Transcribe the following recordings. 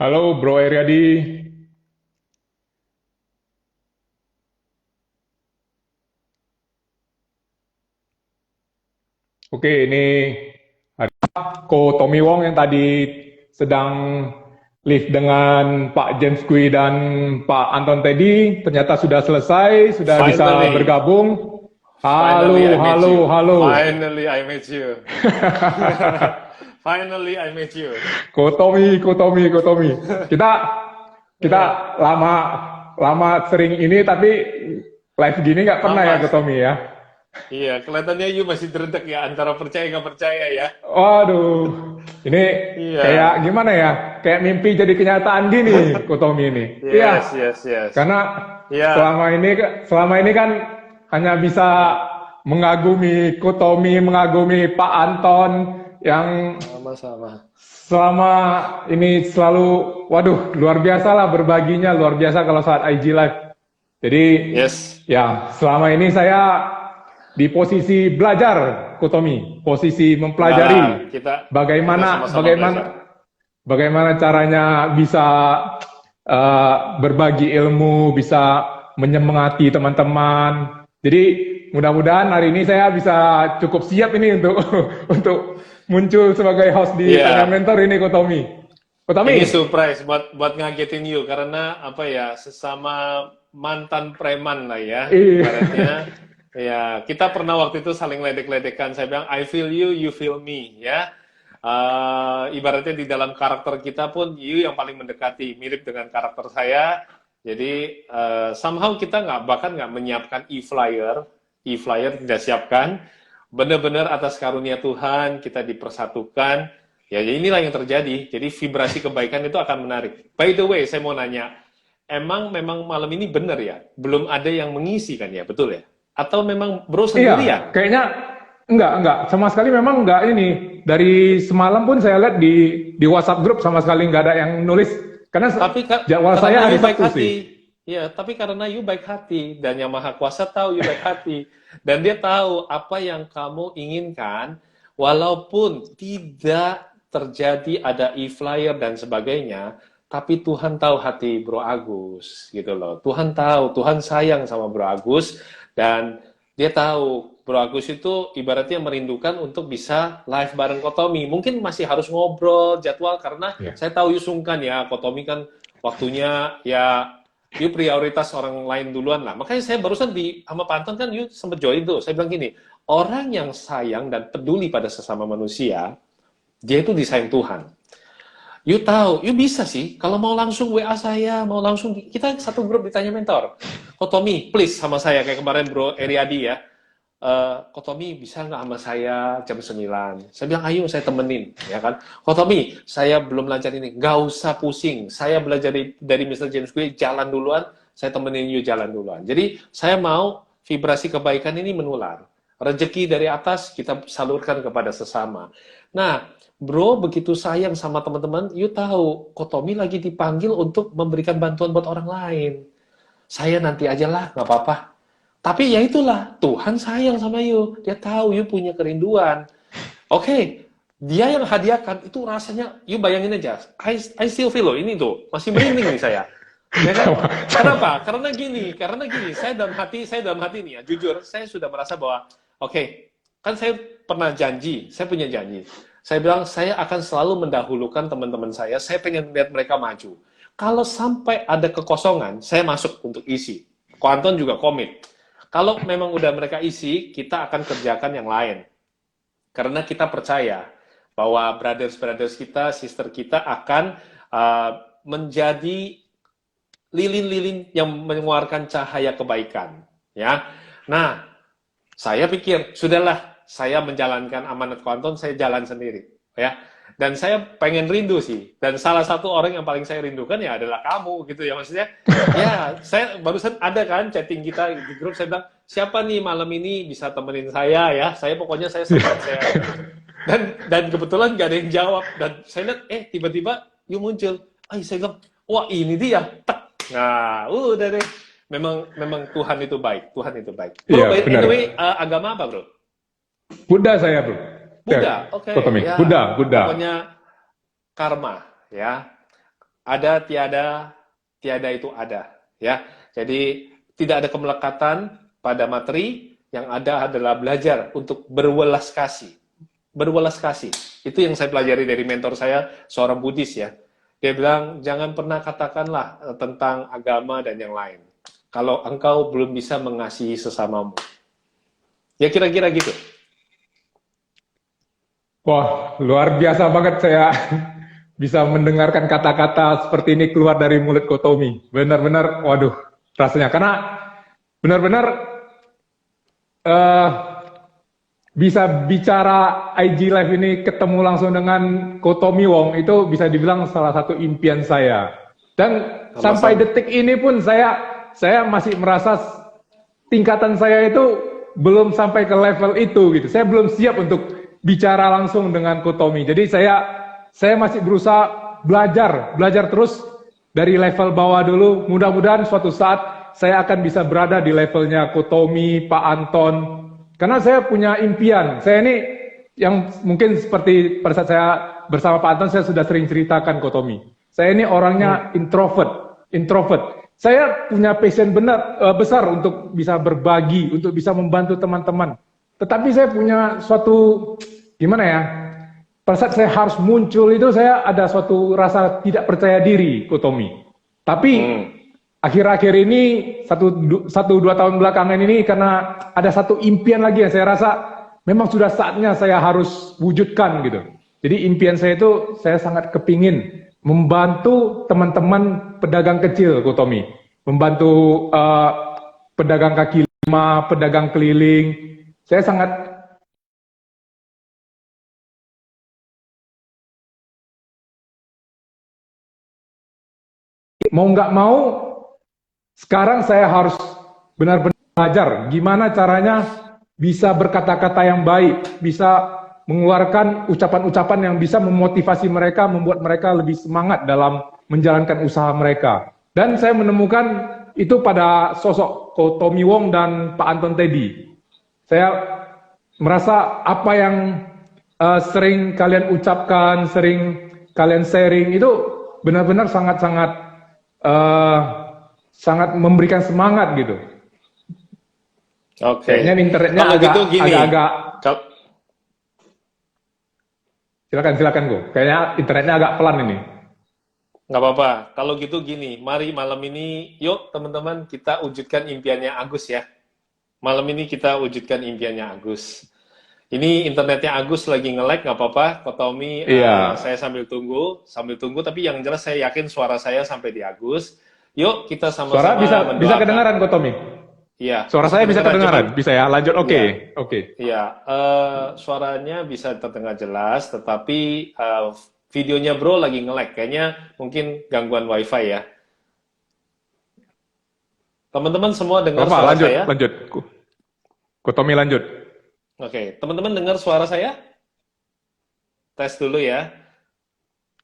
Halo Bro Eriadi. Oke, ini ada Ko Tommy Wong yang tadi sedang live dengan Pak James Kui dan Pak Anton Teddy. Ternyata sudah selesai, sudah bisa Finally, bergabung. finally I Halo, met halo, you. halo. Finally I met you. Finally I met you. Ko Tommy, Ko Tommy, Ko Tommy. Kita kita Ya, lama lama sering ini tapi live gini nggak pernah ya lama Ko sih. Tommy ya. Iya, kelihatannya you masih dredeg ya antara percaya nggak percaya ya. Waduh, ini kayak Iya. gimana ya? Kayak mimpi jadi kenyataan gini, Kotomi ini. Iya, Yes, yes, yes. karena Iya, selama ini kan hanya bisa mengagumi Kotomi, mengagumi Pak Anton yang sama-sama. selama ini selalu, waduh, luar biasa lah berbaginya, luar biasa kalau saat IG Live. Jadi Yes. ya selama ini saya di posisi belajar, Kotomi, posisi Nah, mempelajari kita bagaimana sama-sama belajar. bagaimana bagaimana caranya bisa berbagi ilmu, bisa menyemangati teman-teman. Jadi mudah-mudahan hari ini saya bisa cukup siap ini untuk untuk muncul sebagai host di Tanya Iya, Mentor ini, Kotomi. Kotomi, ini surprise buat ngagetin you karena apa ya, sesama mantan preman lah ya, iya, ibaratnya ya kita pernah waktu itu saling ledek-ledekan. Saya bilang I feel you, you feel me ya. Ibaratnya di dalam karakter kita pun you yang paling mendekati mirip dengan karakter saya. Jadi somehow kita bahkan nggak menyiapkan e-flyer tidak siapkan. Benar-benar atas karunia Tuhan kita dipersatukan. Ya, jadi inilah yang terjadi. Jadi vibrasi kebaikan itu akan menarik. By the way, saya mau nanya, memang malam ini benar ya? Belum ada yang mengisi kan ya, betul ya? Atau memang bro iya, sendirian? kayaknya enggak, sama sekali memang enggak ini. Dari semalam pun saya lihat di WhatsApp grup sama sekali enggak ada yang nulis. Karena Tapi jadwal karena saya hari you baik Sabtu sih. hati, ya. Tapi karena you baik hati dan Yang Maha Kuasa tahu you baik hati dan Dia tahu apa yang kamu inginkan, walaupun tidak terjadi ada e-flyer dan sebagainya, tapi Tuhan tahu hati Bro Agus, gitu loh. Tuhan tahu, Tuhan sayang sama Bro Agus dan Dia tahu Bro Agus itu ibaratnya merindukan untuk bisa live bareng Kotomi. Mungkin masih harus ngobrol jadwal karena Ya. saya tahu you sungkan ya, Kotomi kan waktunya ya you prioritas orang lain duluan lah. Makanya saya barusan sama Panton kan you sempet join tuh. Saya bilang gini, orang yang sayang dan peduli pada sesama manusia, dia itu disayang Tuhan. You tahu, you bisa sih. Kalau mau langsung WA saya, mau langsung kita satu grup ditanya mentor. Kotomi, please sama saya kayak kemarin Bro Eriadi ya. Kotomi bisa nggak sama saya jam 9? Saya bilang ayo saya temenin ya kan. Kotomi saya belum belajar ini, nggak usah pusing, saya belajar dari Mr. James gue jalan duluan, saya temenin you jalan duluan. Jadi saya mau vibrasi kebaikan ini menular, rezeki dari atas kita salurkan kepada sesama. Nah bro begitu sayang sama teman-teman, you tahu Kotomi lagi dipanggil untuk memberikan bantuan buat orang lain. Saya nanti aja lah, nggak apa-apa. Tapi ya itulah, Tuhan sayang sama you. Dia tahu you punya kerinduan. Oke, dia yang hadiahkan, itu rasanya, you bayangin aja. I still feel loh, ini tuh, masih merinding nih saya. Ya kan? sama, sama. Kenapa? Karena gini, saya dalam hati nih ya, jujur, saya sudah merasa bahwa, oke, kan saya pernah janji, saya punya janji. Saya bilang, saya akan selalu mendahulukan teman-teman saya pengen lihat mereka maju. Kalau sampai ada kekosongan, saya masuk untuk isi. Ko Anton juga komit. Kalau memang udah mereka isi, kita akan kerjakan yang lain. Karena kita percaya bahwa brothers-brothers kita, sister kita akan menjadi lilin-lilin yang mengeluarkan cahaya kebaikan. Ya, nah saya pikir sudahlah, saya menjalankan amanat Kuanton, saya jalan sendiri, ya. Dan saya pengen rindu sih. Dan salah satu orang yang paling saya rindukan ya adalah kamu, gitu ya maksudnya. Ya, saya barusan ada kan chatting kita di grup, saya bilang siapa nih malam ini bisa temenin saya ya. Saya pokoknya saya sempat saya dan kebetulan gak ada yang jawab dan saya lihat tiba-tiba you muncul. Saya bilang wah ini dia. Tek. Nah, udah deh. Memang Tuhan itu baik. Tuhan itu baik. Bro, Iya, by benar. anyway, agama apa, Bro? Buddha saya, Bro. Ya, Buddha. Oke, Kotomi. ya. Buddha, Buddha. Pokoknya karma, ya. ada tiada, tiada itu ada, ya. Jadi tidak ada kemelekatan pada materi, yang ada adalah belajar untuk berwelas kasih. Berwelas kasih. Itu yang saya pelajari dari mentor saya, seorang Buddhis ya. Dia bilang, jangan pernah katakanlah tentang agama dan yang lain. Kalau engkau belum bisa mengasihi sesamamu. Ya kira-kira gitu. Wah, luar biasa banget saya bisa mendengarkan kata-kata seperti ini keluar dari mulut Kotomi. Benar-benar, waduh, rasanya. Karena benar-benar eh, bisa bicara IG Live ini ketemu langsung dengan Kotomi Wong, itu bisa dibilang salah satu impian saya. Dan sampai Sama-sama. detik ini pun saya masih merasa tingkatan saya itu belum sampai ke level itu gitu. Saya belum siap untuk bicara langsung dengan Kotomi. Jadi saya masih berusaha belajar terus dari level bawah dulu. Mudah-mudahan suatu saat saya akan bisa berada di levelnya Kotomi, Pak Anton. Karena saya punya impian. Saya ini yang mungkin seperti pada saat saya bersama Pak Anton, saya sudah sering ceritakan Kotomi. Saya ini orangnya introvert. Saya punya passion besar untuk bisa berbagi, untuk bisa membantu teman-teman. Tetapi saya punya suatu, gimana ya, pada saat saya harus muncul itu saya ada suatu rasa tidak percaya diri, Kotomi. Tapi akhir-akhir ini, satu dua tahun belakangan ini, karena ada satu impian lagi yang saya rasa memang sudah saatnya saya harus wujudkan gitu. Jadi impian saya itu, saya sangat kepingin membantu teman-teman pedagang kecil, Kotomi. Membantu pedagang kaki lima, pedagang keliling. Saya sangat mau nggak mau, sekarang saya harus benar-benar belajar gimana caranya bisa berkata-kata yang baik, bisa mengeluarkan ucapan-ucapan yang bisa memotivasi mereka, membuat mereka lebih semangat dalam menjalankan usaha mereka. Dan saya menemukan itu pada sosok Ko Tommy Wong dan Pak Anton Teddy. Saya merasa apa yang sering kalian ucapkan, sering kalian sharing itu benar-benar sangat-sangat sangat memberikan semangat gitu. Oke. Kayaknya internetnya Kalau gitu gini. agak Kal- silakan Go. Kayaknya internetnya agak pelan ini. Nggak apa-apa. Kalau gitu gini, mari malam ini, yuk teman-teman kita wujudkan impiannya Agus ya. Malam ini kita wujudkan impiannya Agus. Ini internetnya Agus lagi nge-lag, nggak apa-apa. Kotomi, Iya. saya sambil tunggu. Tapi yang jelas saya yakin suara saya sampai di Agus. Yuk kita Suara sama-sama bisa mendoakan. kedengaran Ko Tommy? Iya. Suara saya bisa kedengaran? Cuman, Bisa ya? Lanjut. Oke. iya. Oke. Iya, suaranya bisa terdengar jelas, tetapi videonya bro lagi nge-lag. Kayaknya mungkin gangguan wifi ya. Teman-teman semua dengar Apa? suara Lanjut. saya? Lanjut. Ko Tommy lanjut. Oke, teman-teman dengar suara saya? Tes dulu ya.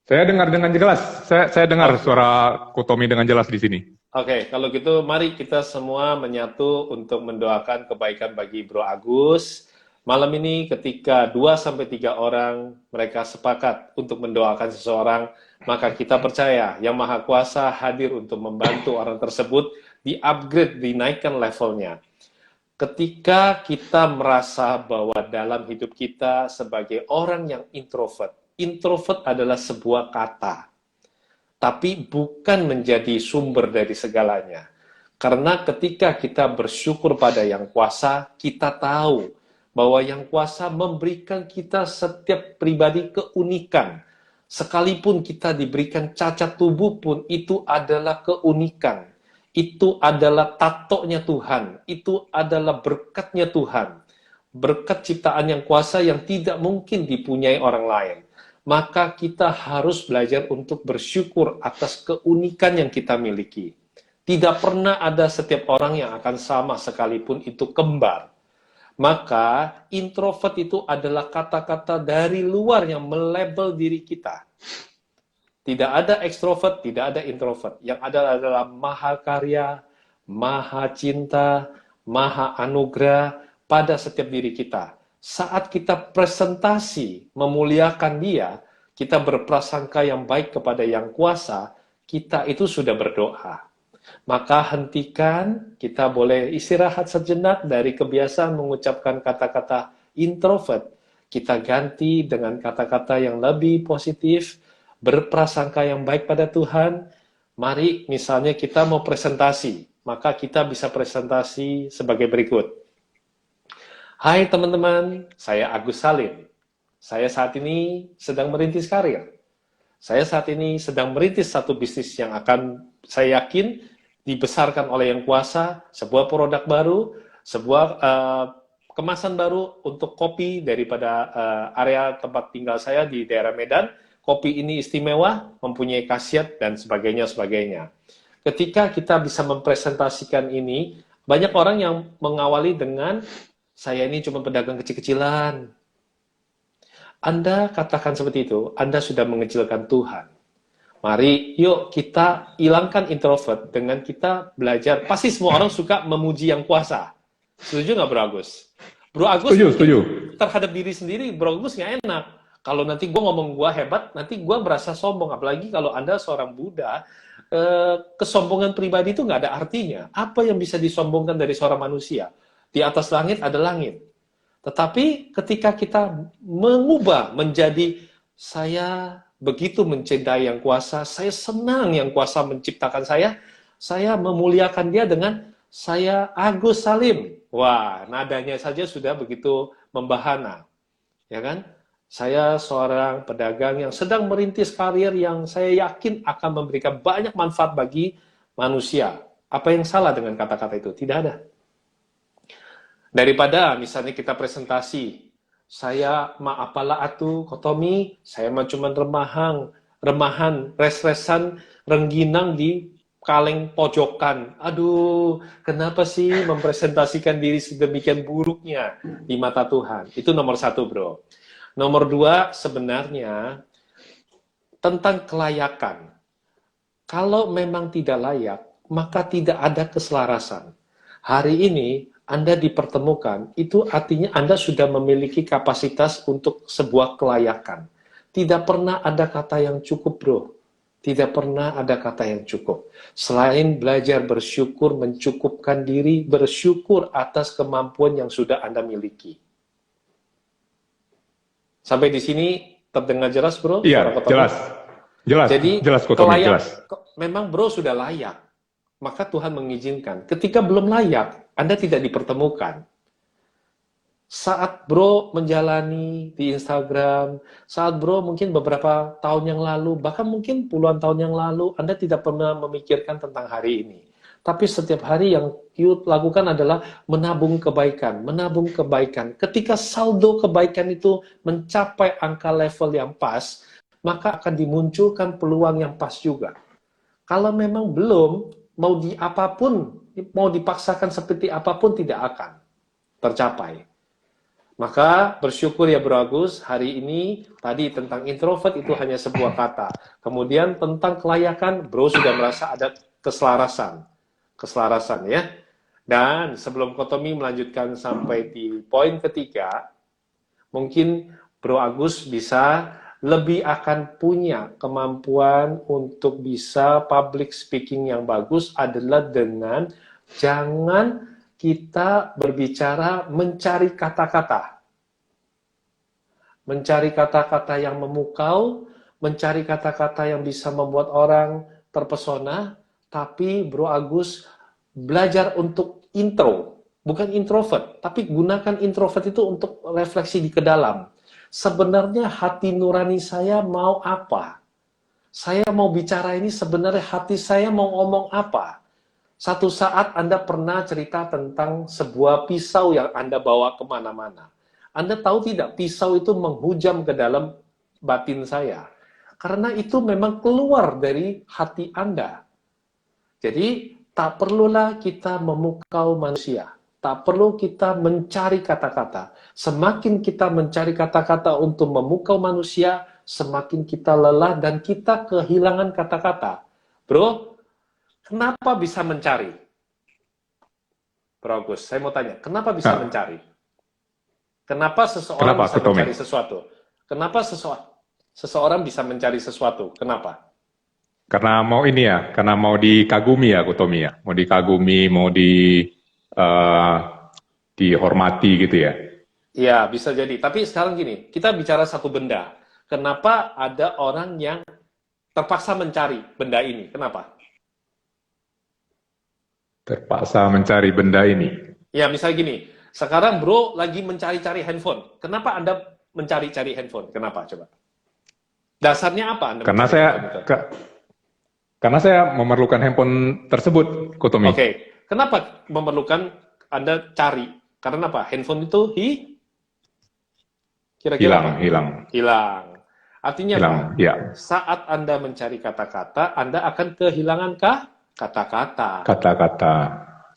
Saya dengar dengan jelas. Saya dengar suara Ko Tommy dengan jelas di sini. Oke, kalau gitu mari kita semua menyatu untuk mendoakan kebaikan bagi Bro Agus. Malam ini ketika 2-3 orang mereka sepakat untuk mendoakan seseorang, maka kita percaya Yang Maha Kuasa hadir untuk membantu orang tersebut di-upgrade, dinaikkan levelnya. Ketika kita merasa bahwa dalam hidup kita sebagai orang yang introvert adalah sebuah kata, tapi bukan menjadi sumber dari segalanya. Karena ketika kita bersyukur pada Yang Kuasa, kita tahu bahwa Yang Kuasa memberikan kita setiap pribadi keunikan. Sekalipun kita diberikan cacat tubuh pun, itu adalah keunikan. Itu adalah tatonya Tuhan. Itu adalah berkatnya Tuhan. Berkat ciptaan Yang Kuasa yang tidak mungkin dipunyai orang lain. Maka kita harus belajar untuk bersyukur atas keunikan yang kita miliki. Tidak pernah ada setiap orang yang akan sama sekalipun itu kembar. Maka introvert itu adalah kata-kata dari luar yang melabel diri kita. Tidak ada ekstrovert, tidak ada introvert. Yang ada adalah maha karya, maha cinta, maha anugerah pada setiap diri kita. Saat kita presentasi memuliakan dia, kita berprasangka yang baik kepada Yang Kuasa, kita itu sudah berdoa. Maka hentikan, kita boleh istirahat sejenak dari kebiasaan mengucapkan kata-kata introvert. Kita ganti dengan kata-kata yang lebih positif, berprasangka yang baik pada Tuhan. Mari misalnya kita mau presentasi, maka kita bisa presentasi sebagai berikut. Hai teman-teman, saya Agus Salim. Saya saat ini sedang merintis karir. Saya saat ini sedang merintis satu bisnis yang akan saya yakin dibesarkan oleh Yang Kuasa, sebuah produk baru, sebuah kemasan baru untuk kopi daripada area tempat tinggal saya di daerah Medan. Kopi ini istimewa, mempunyai khasiat, dan sebagainya. Ketika kita bisa mempresentasikan ini, banyak orang yang mengawali dengan, saya ini cuma pedagang kecil-kecilan. Anda katakan seperti itu, Anda sudah mengecilkan Tuhan. Mari, yuk kita hilangkan introvert dengan kita belajar. Pasti semua orang suka memuji Yang Kuasa. Setuju nggak, Bro Agus? Bro Agus, setuju. Terhadap diri sendiri, Bro Agus nggak enak. Kalau nanti gue ngomong gue hebat, nanti gue merasa sombong. Apalagi kalau Anda seorang Buddha, kesombongan pribadi itu nggak ada artinya. Apa yang bisa disombongkan dari seorang manusia? Di atas langit ada langit. Tetapi ketika kita mengubah menjadi saya begitu mencintai Yang Kuasa, saya senang Yang Kuasa menciptakan saya memuliakan dia dengan saya Agus Salim. Wah, nadanya saja sudah begitu membahana. Ya kan? Saya seorang pedagang yang sedang merintis karir yang saya yakin akan memberikan banyak manfaat bagi manusia. Apa yang salah dengan kata-kata itu? Tidak ada. Daripada misalnya kita presentasi, saya apalah atu kotomi, saya mah cuman remahan, res-resan, rengginang di kaleng pojokan. Aduh, kenapa sih mempresentasikan diri sedemikian buruknya di mata Tuhan? Itu nomor satu, bro. Nomor dua, sebenarnya tentang kelayakan. Kalau memang tidak layak, maka tidak ada keselarasan. Hari ini Anda dipertemukan, itu artinya Anda sudah memiliki kapasitas untuk sebuah kelayakan. Tidak pernah ada kata yang cukup, bro. Tidak pernah ada kata yang cukup. Selain belajar bersyukur, mencukupkan diri, bersyukur atas kemampuan yang sudah Anda miliki. Sampai di sini terdengar jelas, bro? Iya, jelas. Jadi, jelas, Kotomi, jelas. Memang bro sudah layak. Maka Tuhan mengizinkan. Ketika belum layak, Anda tidak dipertemukan. Saat bro menjalani di Instagram, saat bro mungkin beberapa tahun yang lalu, bahkan mungkin puluhan tahun yang lalu, Anda tidak pernah memikirkan tentang hari ini. Tapi setiap hari yang you lakukan adalah menabung kebaikan, menabung kebaikan. Ketika saldo kebaikan itu mencapai angka level yang pas, maka akan dimunculkan peluang yang pas juga. Kalau memang belum, mau di apapun, mau dipaksakan seperti apapun tidak akan tercapai. Maka bersyukur ya Bro Agus, hari ini tadi tentang introvert itu hanya sebuah kata. Kemudian tentang kelayakan, Bro sudah merasa ada keselarasan ya. Dan sebelum Kotomi melanjutkan sampai di poin ketiga, mungkin Bro Agus bisa lebih akan punya kemampuan untuk bisa public speaking yang bagus adalah dengan jangan kita berbicara mencari kata-kata. Mencari kata-kata yang memukau, mencari kata-kata yang bisa membuat orang terpesona, tapi Bro Agus belajar untuk intro, bukan introvert, tapi gunakan introvert itu untuk refleksi di ke dalam. Sebenarnya hati nurani saya mau apa? Saya mau bicara ini sebenarnya hati saya mau ngomong apa? Satu saat Anda pernah cerita tentang sebuah pisau yang Anda bawa kemana-mana. Anda tahu tidak, pisau itu menghujam ke dalam batin saya. Karena itu memang keluar dari hati Anda. Jadi, tak perlulah kita memukau manusia. Tak perlu kita mencari kata-kata. Semakin kita mencari kata-kata untuk memukau manusia, semakin kita lelah dan kita kehilangan kata-kata. Bro, kenapa bisa mencari? Bro Agus, saya mau tanya, kenapa bisa mencari? Kenapa seseorang bisa mencari sesuatu? Kenapa seseorang bisa mencari sesuatu? Kenapa? Karena mau ini ya, karena mau dikagumi ya, Kotomi ya, mau dikagumi, mau eh, dihormati gitu ya. Iya, bisa jadi. Tapi sekarang gini, kita bicara satu benda. Kenapa ada orang yang terpaksa mencari benda ini? Kenapa? Terpaksa mencari benda ini. Ya, misalnya gini, sekarang bro lagi mencari-cari handphone. Kenapa Anda mencari-cari handphone? Kenapa? Coba. Dasarnya apa Anda Karena mencari saya, handphone itu? karena saya memerlukan handphone tersebut, Kotomi. Oke, kenapa memerlukan Anda cari? Karena apa? Handphone itu kira-kira apa? Hilang, hilang, Hilang. Artinya apa? hilang. Ya, Saat Anda mencari kata-kata, Anda akan kehilangan kata-kata. kata-kata.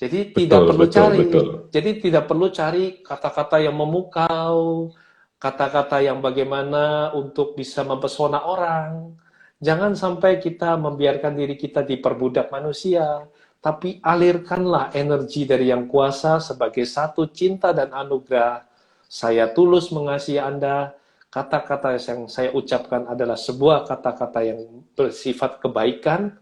Jadi tidak Betul, perlu betul, cari. betul. Jadi tidak perlu cari kata-kata yang memukau, kata-kata yang bagaimana untuk bisa mempesona orang. Jangan sampai kita membiarkan diri kita diperbudak manusia, tapi alirkanlah energi dari Yang Kuasa sebagai satu cinta dan anugerah. Saya tulus mengasihi Anda. Kata-kata yang saya ucapkan adalah sebuah kata-kata yang bersifat kebaikan.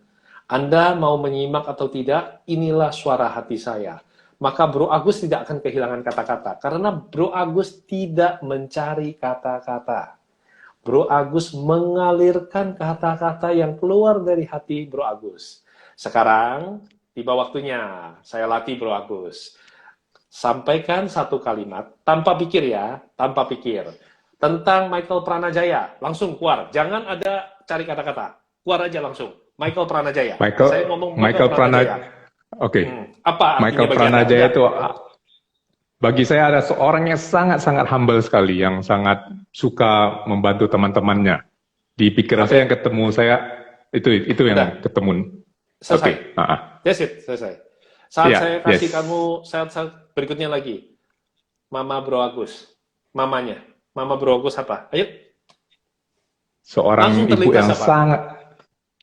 Anda mau menyimak atau tidak, inilah suara hati saya. Maka Bro Agus tidak akan kehilangan kata-kata, karena Bro Agus tidak mencari kata-kata. Bro Agus mengalirkan kata-kata yang keluar dari hati Bro Agus. Sekarang, tiba waktunya, saya latih Bro Agus. Sampaikan satu kalimat, tanpa pikir ya, tanpa pikir. Tentang Michael Pranajaya, langsung keluar. Jangan ada cari kata-kata, keluar aja langsung. Michael Pranajaya. Michael, Saya ngomong Michael Michael Pranajaya. Oke. Apa artinya Michael bagi Anda? Pranajaya Udah. itu bagi saya ada seorang yang sangat-sangat humble sekali, yang sangat suka membantu teman-temannya. Di pikiran Oke. saya yang ketemu saya itu yang Udah. ketemu. Selesai. Oke. That's it, selesai. Saat Iya, saya kasih yes. kamu, saat berikutnya lagi. Mama Bro Agus. Mamanya. Mama Bro Agus apa? Ayo. Seorang Langsung ibu terlintas apa?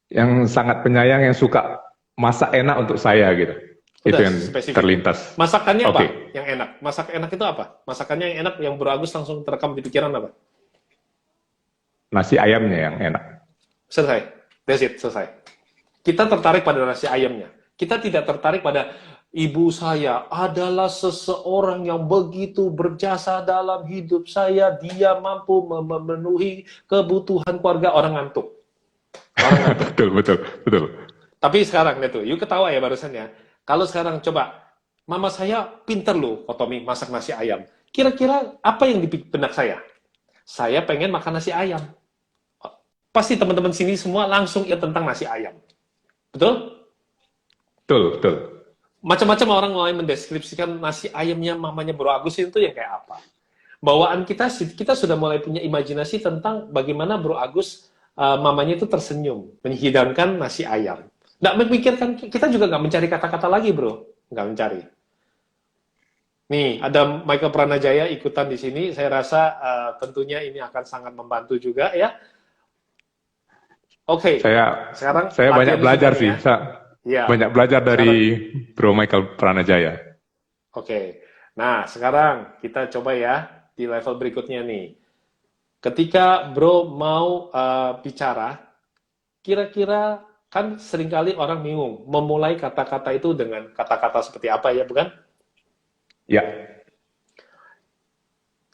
yang sangat penyayang, yang suka masak enak untuk saya gitu. Itu Udah, yang spesifik. terlintas. Masakannya apa Oke. yang enak? Masak enak itu apa? Masakannya yang enak, yang Bro Agus langsung terekam di pikiran apa? Nasi ayamnya yang enak. Selesai. That's it, selesai. Kita tertarik pada nasi ayamnya. Kita tidak tertarik pada ibu saya adalah seseorang yang begitu berjasa dalam hidup saya. Dia mampu memenuhi kebutuhan keluarga. Orang ngantuk. Orang ngantuk. Betul, betul, betul. Tapi sekarang, lihat tuh, you ketawa ya barusan ya. Kalau sekarang coba, mama saya pinter loh, Kotomi, masak nasi ayam. Kira-kira apa yang di benak saya? Saya pengen makan nasi ayam. Pasti teman-teman sini semua langsung ingat tentang nasi ayam. Betul? Betul, betul. Macam-macam orang mulai mendeskripsikan nasi ayamnya mamanya Bro Agus itu yang kayak apa. Bawaan kita sudah mulai punya imajinasi tentang bagaimana Bro Agus mamanya itu tersenyum, menghidangkan nasi ayam. Nggak memikirkan, kita juga nggak mencari kata-kata lagi bro, nggak mencari. Nih, ada Michael Pranajaya ikutan di sini, saya rasa tentunya ini akan sangat membantu juga ya. Oke, sekarang saya banyak belajar sih. Ya. Banyak belajar dari Bro Michael Pranajaya. Oke, nah sekarang kita coba ya di level berikutnya nih. Ketika Bro mau bicara, kira-kira kan seringkali orang bingung memulai kata-kata itu dengan kata-kata seperti apa ya, bukan? Ya.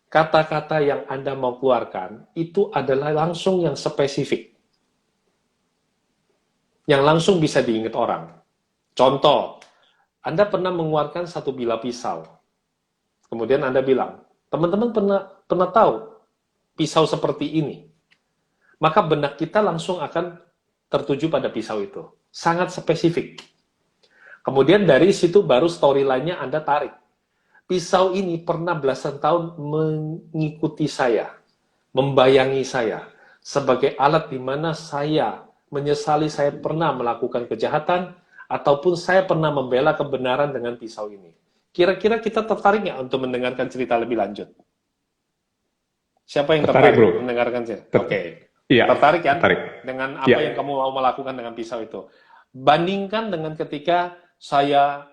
Kata-kata yang Anda mau keluarkan itu adalah langsung yang spesifik. Yang langsung bisa diingat orang. Contoh, Anda pernah mengeluarkan satu bilah pisau. Kemudian Anda bilang, teman-teman pernah tahu pisau seperti ini? Maka benak kita langsung akan tertuju pada pisau itu. Sangat spesifik. Kemudian dari situ baru storyline-nya Anda tarik. Pisau ini pernah belasan tahun mengikuti saya, membayangi saya, sebagai alat di mana saya menyesali saya pernah melakukan kejahatan, ataupun saya pernah membela kebenaran dengan pisau ini. Kira-kira kita tertarik nggak untuk mendengarkan cerita lebih lanjut? Siapa yang tertarik bro. mendengarkan cerita? Oke. Iya, tertarik kan? Tertarik. Dengan apa yang kamu mau melakukan dengan pisau itu. Bandingkan dengan ketika saya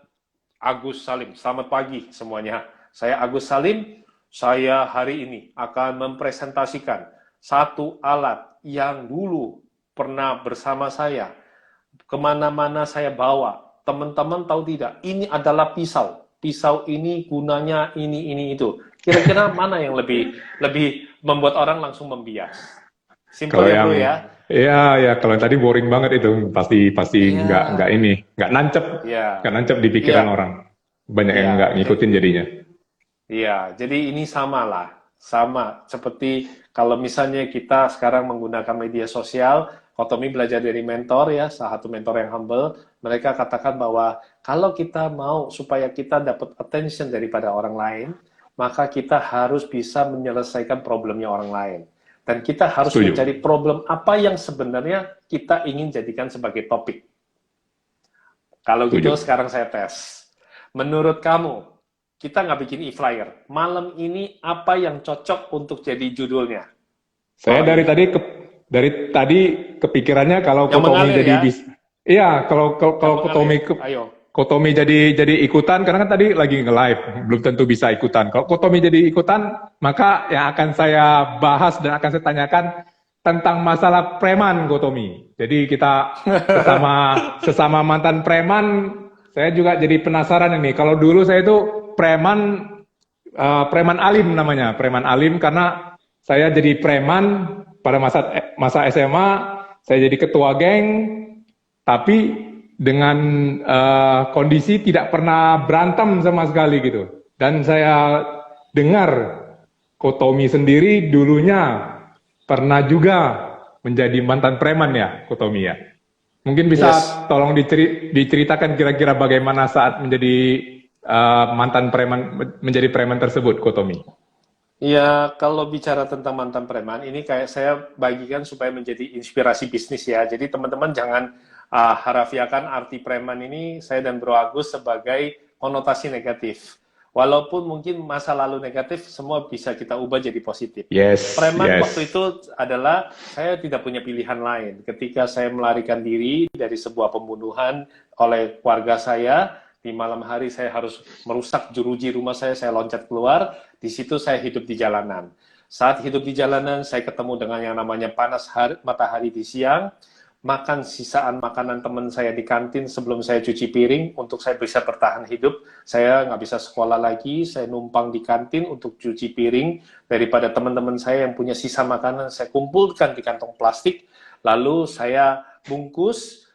Agus Salim. Selamat pagi semuanya. Saya Agus Salim. Saya hari ini akan mempresentasikan satu alat yang dulu pernah bersama saya kemana-mana saya bawa. Teman-teman tahu tidak, ini adalah pisau. Pisau ini gunanya ini itu. Kira-kira mana yang lebih membuat orang langsung membias? Kalau Simple ya yang bro ya. ya kalau yang tadi boring banget itu pasti nggak Iya, ini iya, nggak nancep di iya, pikiran orang. Banyak yang nggak iya. ngikutin jadinya. Iya, jadi ini sama lah. Sama seperti kalau misalnya kita sekarang menggunakan media sosial, Kotomi belajar dari mentor ya, salah satu mentor yang humble, mereka katakan bahwa kalau kita mau supaya kita dapat attention daripada orang lain, maka kita harus bisa menyelesaikan problemnya orang lain. Dan kita harus Setuju, mencari problem apa yang sebenarnya kita ingin jadikan sebagai topik. Kalau gitu setuju. sekarang saya tes. Menurut kamu, kita nggak bikin e-flyer. Malam ini apa yang cocok untuk jadi judulnya? Saya Kotomi. dari tadi kepikirannya kalau Yang Kotomi mengalir jadi ya. iya Yang kalau mengalir. Ayo. Kotomi jadi ikutan karena kan tadi lagi nge-live belum tentu bisa ikutan. Kalau Kotomi jadi ikutan maka yang akan saya bahas dan akan saya tanyakan tentang masalah preman Kotomi. Jadi kita sesama sesama mantan preman saya juga jadi penasaran ini. Kalau dulu saya itu preman preman alim namanya, preman alim karena saya jadi preman pada masa SMA, saya jadi ketua geng, tapi dengan kondisi tidak pernah berantem sama sekali gitu. Dan saya dengar Kotomi sendiri dulunya pernah juga menjadi mantan preman ya, Kotomi ya. Mungkin Yes. bisa tolong diceritakan kira-kira bagaimana saat menjadi mantan preman menjadi preman tersebut, Kotomi. Ya, kalau bicara tentang mantan preman, ini kayak saya bagikan supaya menjadi inspirasi bisnis ya. Jadi teman-teman jangan harafiakan arti preman ini saya dan Bro Agus sebagai konotasi negatif. Walaupun mungkin masa lalu negatif, semua bisa kita ubah jadi positif. Yes, Preman waktu yes. itu adalah saya tidak punya pilihan lain. Ketika saya melarikan diri dari sebuah pembunuhan oleh keluarga saya, di malam hari saya harus merusak jeruji rumah saya loncat keluar, di situ saya hidup di jalanan. Saat hidup di jalanan, saya ketemu dengan yang namanya panas matahari di siang, makan sisaan makanan teman saya di kantin sebelum saya cuci piring, untuk saya bisa bertahan hidup. Saya nggak bisa sekolah lagi, saya numpang di kantin untuk cuci piring, daripada teman-teman saya yang punya sisa makanan, saya kumpulkan di kantong plastik, lalu saya bungkus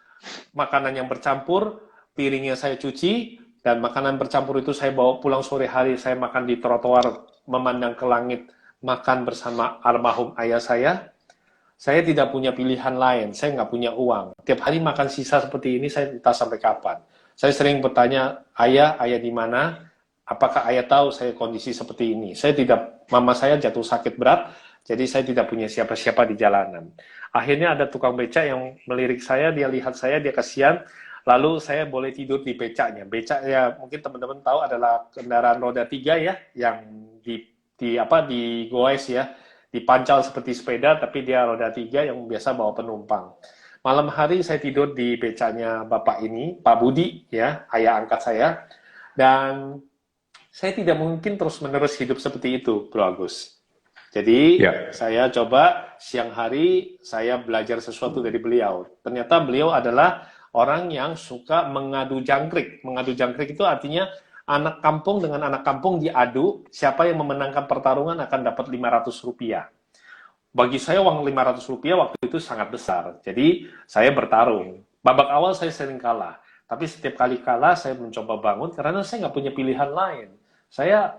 makanan yang bercampur, piringnya saya cuci, dan makanan bercampur itu saya bawa pulang sore hari, saya makan di trotoar, memandang ke langit, makan bersama almarhum ayah saya tidak punya pilihan lain, saya nggak punya uang. Tiap hari makan sisa seperti ini, saya entah sampai kapan. Saya sering bertanya, ayah di mana? Apakah ayah tahu saya kondisi seperti ini? Saya tidak, mama saya jatuh sakit berat, jadi saya tidak punya siapa-siapa di jalanan. Akhirnya ada tukang becak yang melirik saya, dia lihat saya, dia kasihan, lalu saya boleh tidur di becaknya. Becak ya mungkin teman-teman tahu adalah kendaraan roda 3 ya, yang digoes ya, dipancal seperti sepeda, tapi dia roda 3 yang biasa bawa penumpang. Malam hari saya tidur di becaknya bapak ini, Pak Budi ya, ayah angkat saya, dan saya tidak mungkin terus-menerus hidup seperti itu, Bro Agus. Jadi Ya, saya coba siang hari saya belajar sesuatu dari beliau. Ternyata beliau adalah orang yang suka mengadu jangkrik. Mengadu jangkrik itu artinya anak kampung dengan anak kampung diadu, siapa yang memenangkan pertarungan akan dapat 500 rupiah. Bagi saya uang 500 rupiah waktu itu sangat besar. Jadi saya bertarung. Babak awal saya sering kalah. Tapi setiap kali kalah saya mencoba bangun karena saya nggak punya pilihan lain. Saya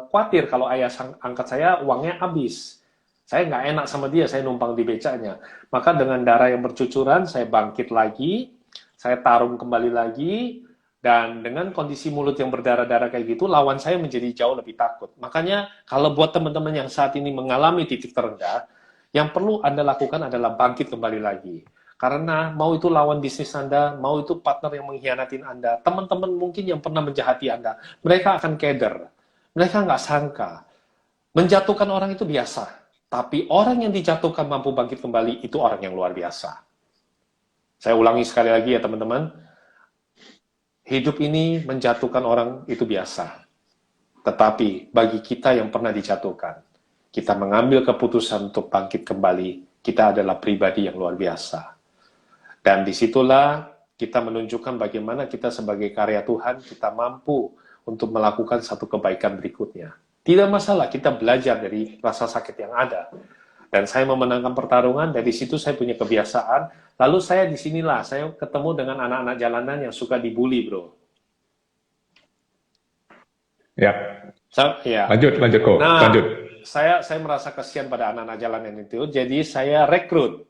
khawatir kalau ayah angkat saya uangnya habis. Saya nggak enak sama dia, saya numpang di becaknya. Maka dengan darah yang bercucuran, saya bangkit lagi, saya tarung kembali lagi, dan dengan kondisi mulut yang berdarah-darah kayak gitu, lawan saya menjadi jauh lebih takut. Makanya kalau buat teman-teman yang saat ini mengalami titik terendah, yang perlu Anda lakukan adalah bangkit kembali lagi. Karena mau itu lawan bisnis Anda, mau itu partner yang mengkhianatin Anda, teman-teman mungkin yang pernah menjahati Anda, mereka akan keder. Mereka nggak sangka. Menjatuhkan orang itu biasa. Tapi orang yang dijatuhkan mampu bangkit kembali, itu orang yang luar biasa. Saya ulangi sekali lagi ya teman-teman. Hidup ini menjatuhkan orang itu biasa. Tetapi bagi kita yang pernah dijatuhkan, kita mengambil keputusan untuk bangkit kembali, kita adalah pribadi yang luar biasa. Dan disitulah kita menunjukkan bagaimana kita sebagai karya Tuhan, kita mampu untuk melakukan satu kebaikan berikutnya. Tidak masalah, kita belajar dari rasa sakit yang ada. Dan saya memenangkan pertarungan, dari situ saya punya kebiasaan. Lalu saya disinilah, saya ketemu dengan anak-anak jalanan yang suka dibully, bro. Ya, Ya. lanjut kok, Nah, lanjut. saya merasa kasihan pada anak-anak jalanan itu, jadi saya rekrut.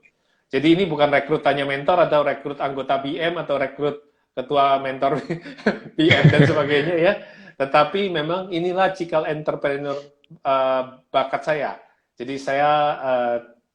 Jadi ini bukan rekrut tanya mentor atau rekrut anggota BM atau rekrut ketua mentor BM dan sebagainya ya. Tetapi memang inilah cikal entrepreneur bakat saya. Jadi saya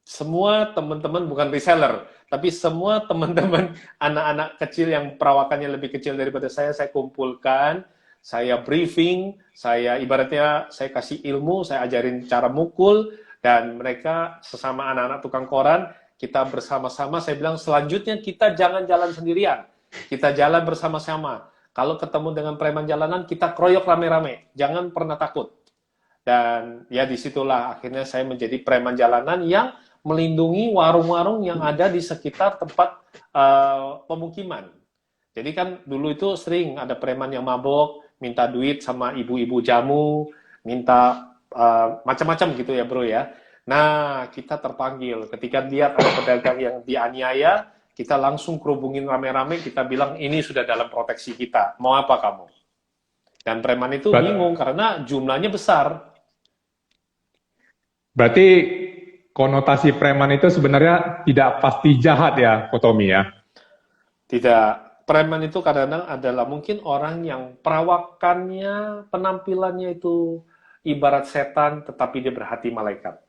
semua teman-teman bukan reseller, tapi semua teman-teman anak-anak kecil yang perawakannya lebih kecil daripada saya kumpulkan, saya briefing, saya ibaratnya saya kasih ilmu, saya ajarin cara mukul, dan mereka sesama anak-anak tukang koran, kita bersama-sama, saya bilang selanjutnya kita jangan jalan sendirian, kita jalan bersama-sama. Kalau ketemu dengan preman jalanan, kita kroyok rame-rame, jangan pernah takut. Dan ya disitulah akhirnya saya menjadi preman jalanan yang melindungi warung-warung yang ada di sekitar tempat pemukiman. Jadi kan dulu itu sering ada preman yang mabok, minta duit sama ibu-ibu jamu, minta macam-macam gitu ya bro ya. Nah, kita terpanggil. Ketika lihat ada pedagang yang dianiaya, kita langsung kerubungin rame-rame, kita bilang ini sudah dalam proteksi kita. Mau apa kamu? Dan preman itu bingung karena jumlahnya besar. Berarti konotasi preman itu sebenarnya tidak pasti jahat ya, Kotomi ya? Tidak. Preman itu kadang-kadang adalah mungkin orang yang perawakannya, penampilannya itu ibarat setan, tetapi dia berhati malaikat.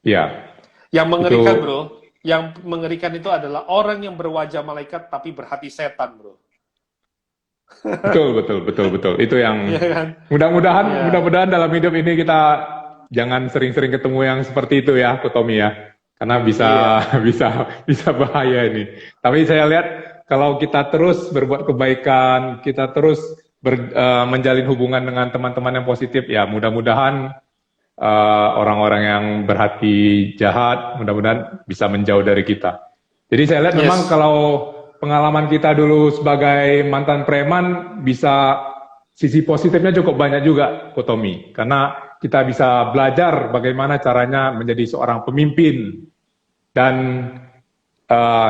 Iya. Yang mengerikan itu... bro, yang mengerikan itu adalah orang yang berwajah malaikat tapi berhati setan bro. Betul. Itu yang ya kan? mudah-mudahan dalam hidup ini kita jangan sering-sering ketemu yang seperti itu ya, Kotomi ya. Karena bisa bahaya ini. Tapi saya lihat kalau kita terus berbuat kebaikan, kita terus menjalin hubungan dengan teman-teman yang positif, ya mudah-mudahan orang-orang yang berhati jahat, mudah-mudahan bisa menjauh dari kita. Jadi saya lihat memang kalau pengalaman kita dulu sebagai mantan preman, bisa sisi positifnya cukup banyak juga, Kotomi. Karena kita bisa belajar bagaimana caranya menjadi seorang pemimpin. Dan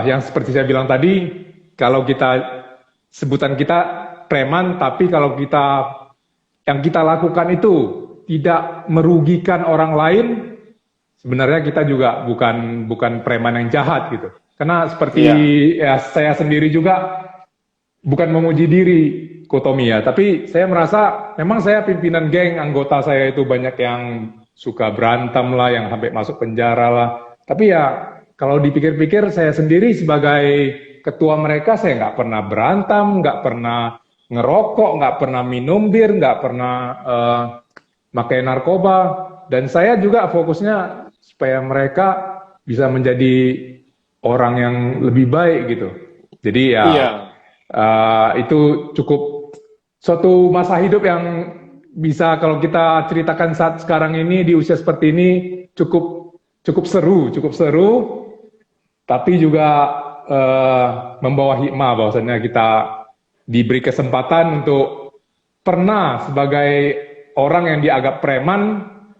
yang seperti saya bilang tadi, kalau sebutan kita preman, tapi kalau yang kita lakukan itu tidak merugikan orang lain, sebenarnya kita juga bukan preman yang jahat gitu. Karena seperti ya, saya sendiri juga bukan memuji diri, Kotomi ya, tapi saya merasa memang saya pimpinan geng, anggota saya itu banyak yang suka berantem lah, yang sampai masuk penjara lah. Tapi ya kalau dipikir-pikir, saya sendiri sebagai ketua mereka, saya nggak pernah berantem, nggak pernah ngerokok, nggak pernah minum bir, nggak pernah pakai narkoba. Dan saya juga fokusnya supaya mereka bisa menjadi orang yang lebih baik gitu. Jadi ya itu cukup suatu masa hidup yang bisa kalau kita ceritakan saat sekarang ini di usia seperti ini cukup seru, tapi juga membawa hikmah bahwasanya kita diberi kesempatan untuk pernah sebagai orang yang dianggap preman,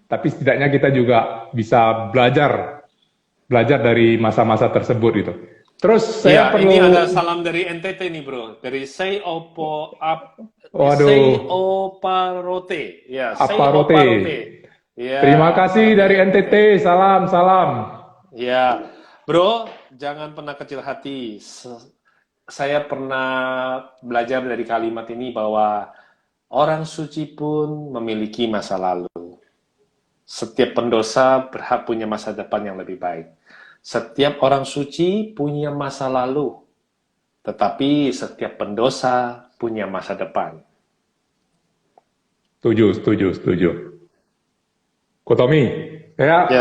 tapi setidaknya kita juga bisa belajar dari masa-masa tersebut gitu. Terus saya perlu... Ini ada salam dari NTT nih bro, dari Sei Oparote. Ya, Aparote. Ya. Terima kasih dari NTT, salam. Ya, bro, jangan pernah kecil hati. Saya pernah belajar dari kalimat ini bahwa orang suci pun memiliki masa lalu. Setiap pendosa berhak punya masa depan yang lebih baik. Setiap orang suci punya masa lalu, tetapi setiap pendosa punya masa depan. Setuju. Kotomi, saya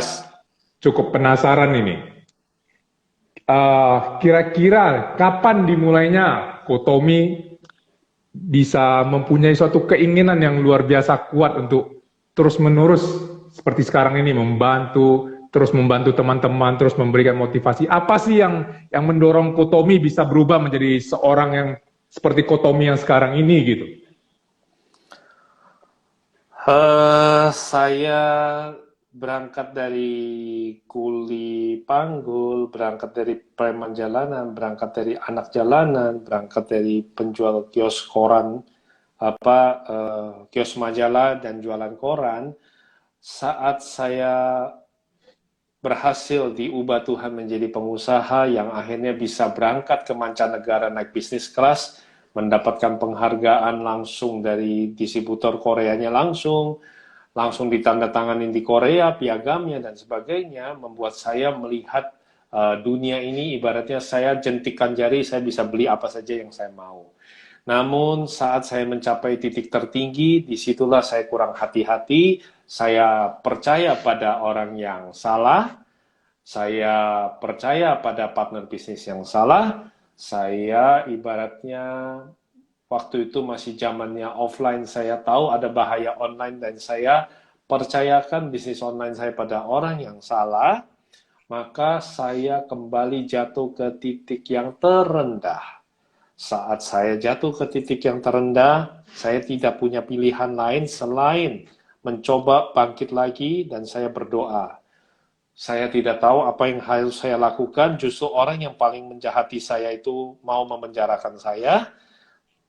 cukup penasaran ini. Kira-kira kapan dimulainya Kotomi bisa mempunyai suatu keinginan yang luar biasa kuat untuk terus-menerus seperti sekarang ini membantu terus membantu teman-teman, terus memberikan motivasi. Apa sih yang mendorong Kotomi bisa berubah menjadi seorang yang seperti Kotomi yang sekarang ini gitu? Saya berangkat dari kuli panggul, berangkat dari preman jalanan, berangkat dari anak jalanan, berangkat dari penjual kios koran, kios majalah dan jualan koran. Saat saya berhasil diubah Tuhan menjadi pengusaha yang akhirnya bisa berangkat ke mancanegara naik bisnis kelas, mendapatkan penghargaan langsung dari distributor Koreanya langsung ditandatangani di Korea, piagamnya dan sebagainya, membuat saya melihat dunia ini ibaratnya saya jentikan jari, saya bisa beli apa saja yang saya mau. Namun saat saya mencapai titik tertinggi, disitulah saya kurang hati-hati, saya percaya pada orang yang salah, saya percaya pada partner bisnis yang salah, saya ibaratnya waktu itu masih zamannya offline, saya tahu ada bahaya online dan saya percayakan bisnis online saya pada orang yang salah, maka saya kembali jatuh ke titik yang terendah. Saat saya jatuh ke titik yang terendah, saya tidak punya pilihan lain selain mencoba bangkit lagi dan saya berdoa. Saya tidak tahu apa yang harus saya lakukan, justru orang yang paling menjahati saya itu mau memenjarakan saya.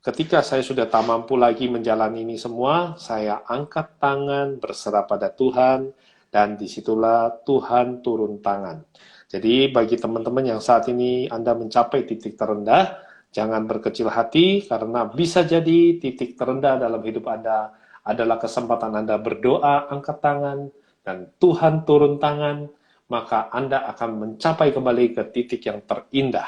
Ketika saya sudah tak mampu lagi menjalani ini semua, saya angkat tangan, berserah pada Tuhan, dan disitulah Tuhan turun tangan. Jadi bagi teman-teman yang saat ini Anda mencapai titik terendah, jangan berkecil hati, karena bisa jadi titik terendah dalam hidup Anda adalah kesempatan Anda berdoa, angkat tangan, dan Tuhan turun tangan, maka Anda akan mencapai kembali ke titik yang terindah.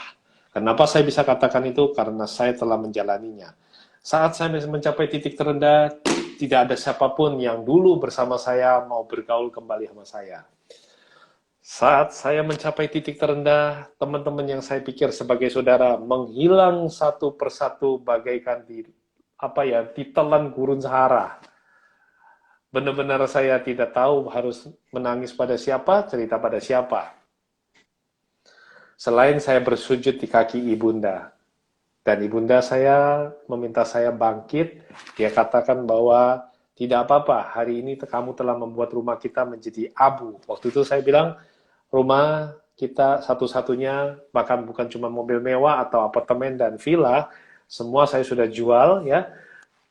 Kenapa saya bisa katakan itu? Karena saya telah menjalaninya. Saat saya mencapai titik terendah, tidak ada siapapun yang dulu bersama saya mau bergaul kembali sama saya. Saat saya mencapai titik terendah, teman-teman yang saya pikir sebagai saudara menghilang satu persatu bagaikan ditelan gurun Sahara. Benar-benar saya tidak tahu harus menangis pada siapa, cerita pada siapa. Selain saya bersujud di kaki ibunda, dan ibunda saya meminta saya bangkit, dia katakan bahwa tidak apa-apa, hari ini kamu telah membuat rumah kita menjadi abu. Waktu itu saya bilang, rumah kita satu-satunya, bahkan bukan cuma mobil mewah atau apartemen dan villa, semua saya sudah jual, ya,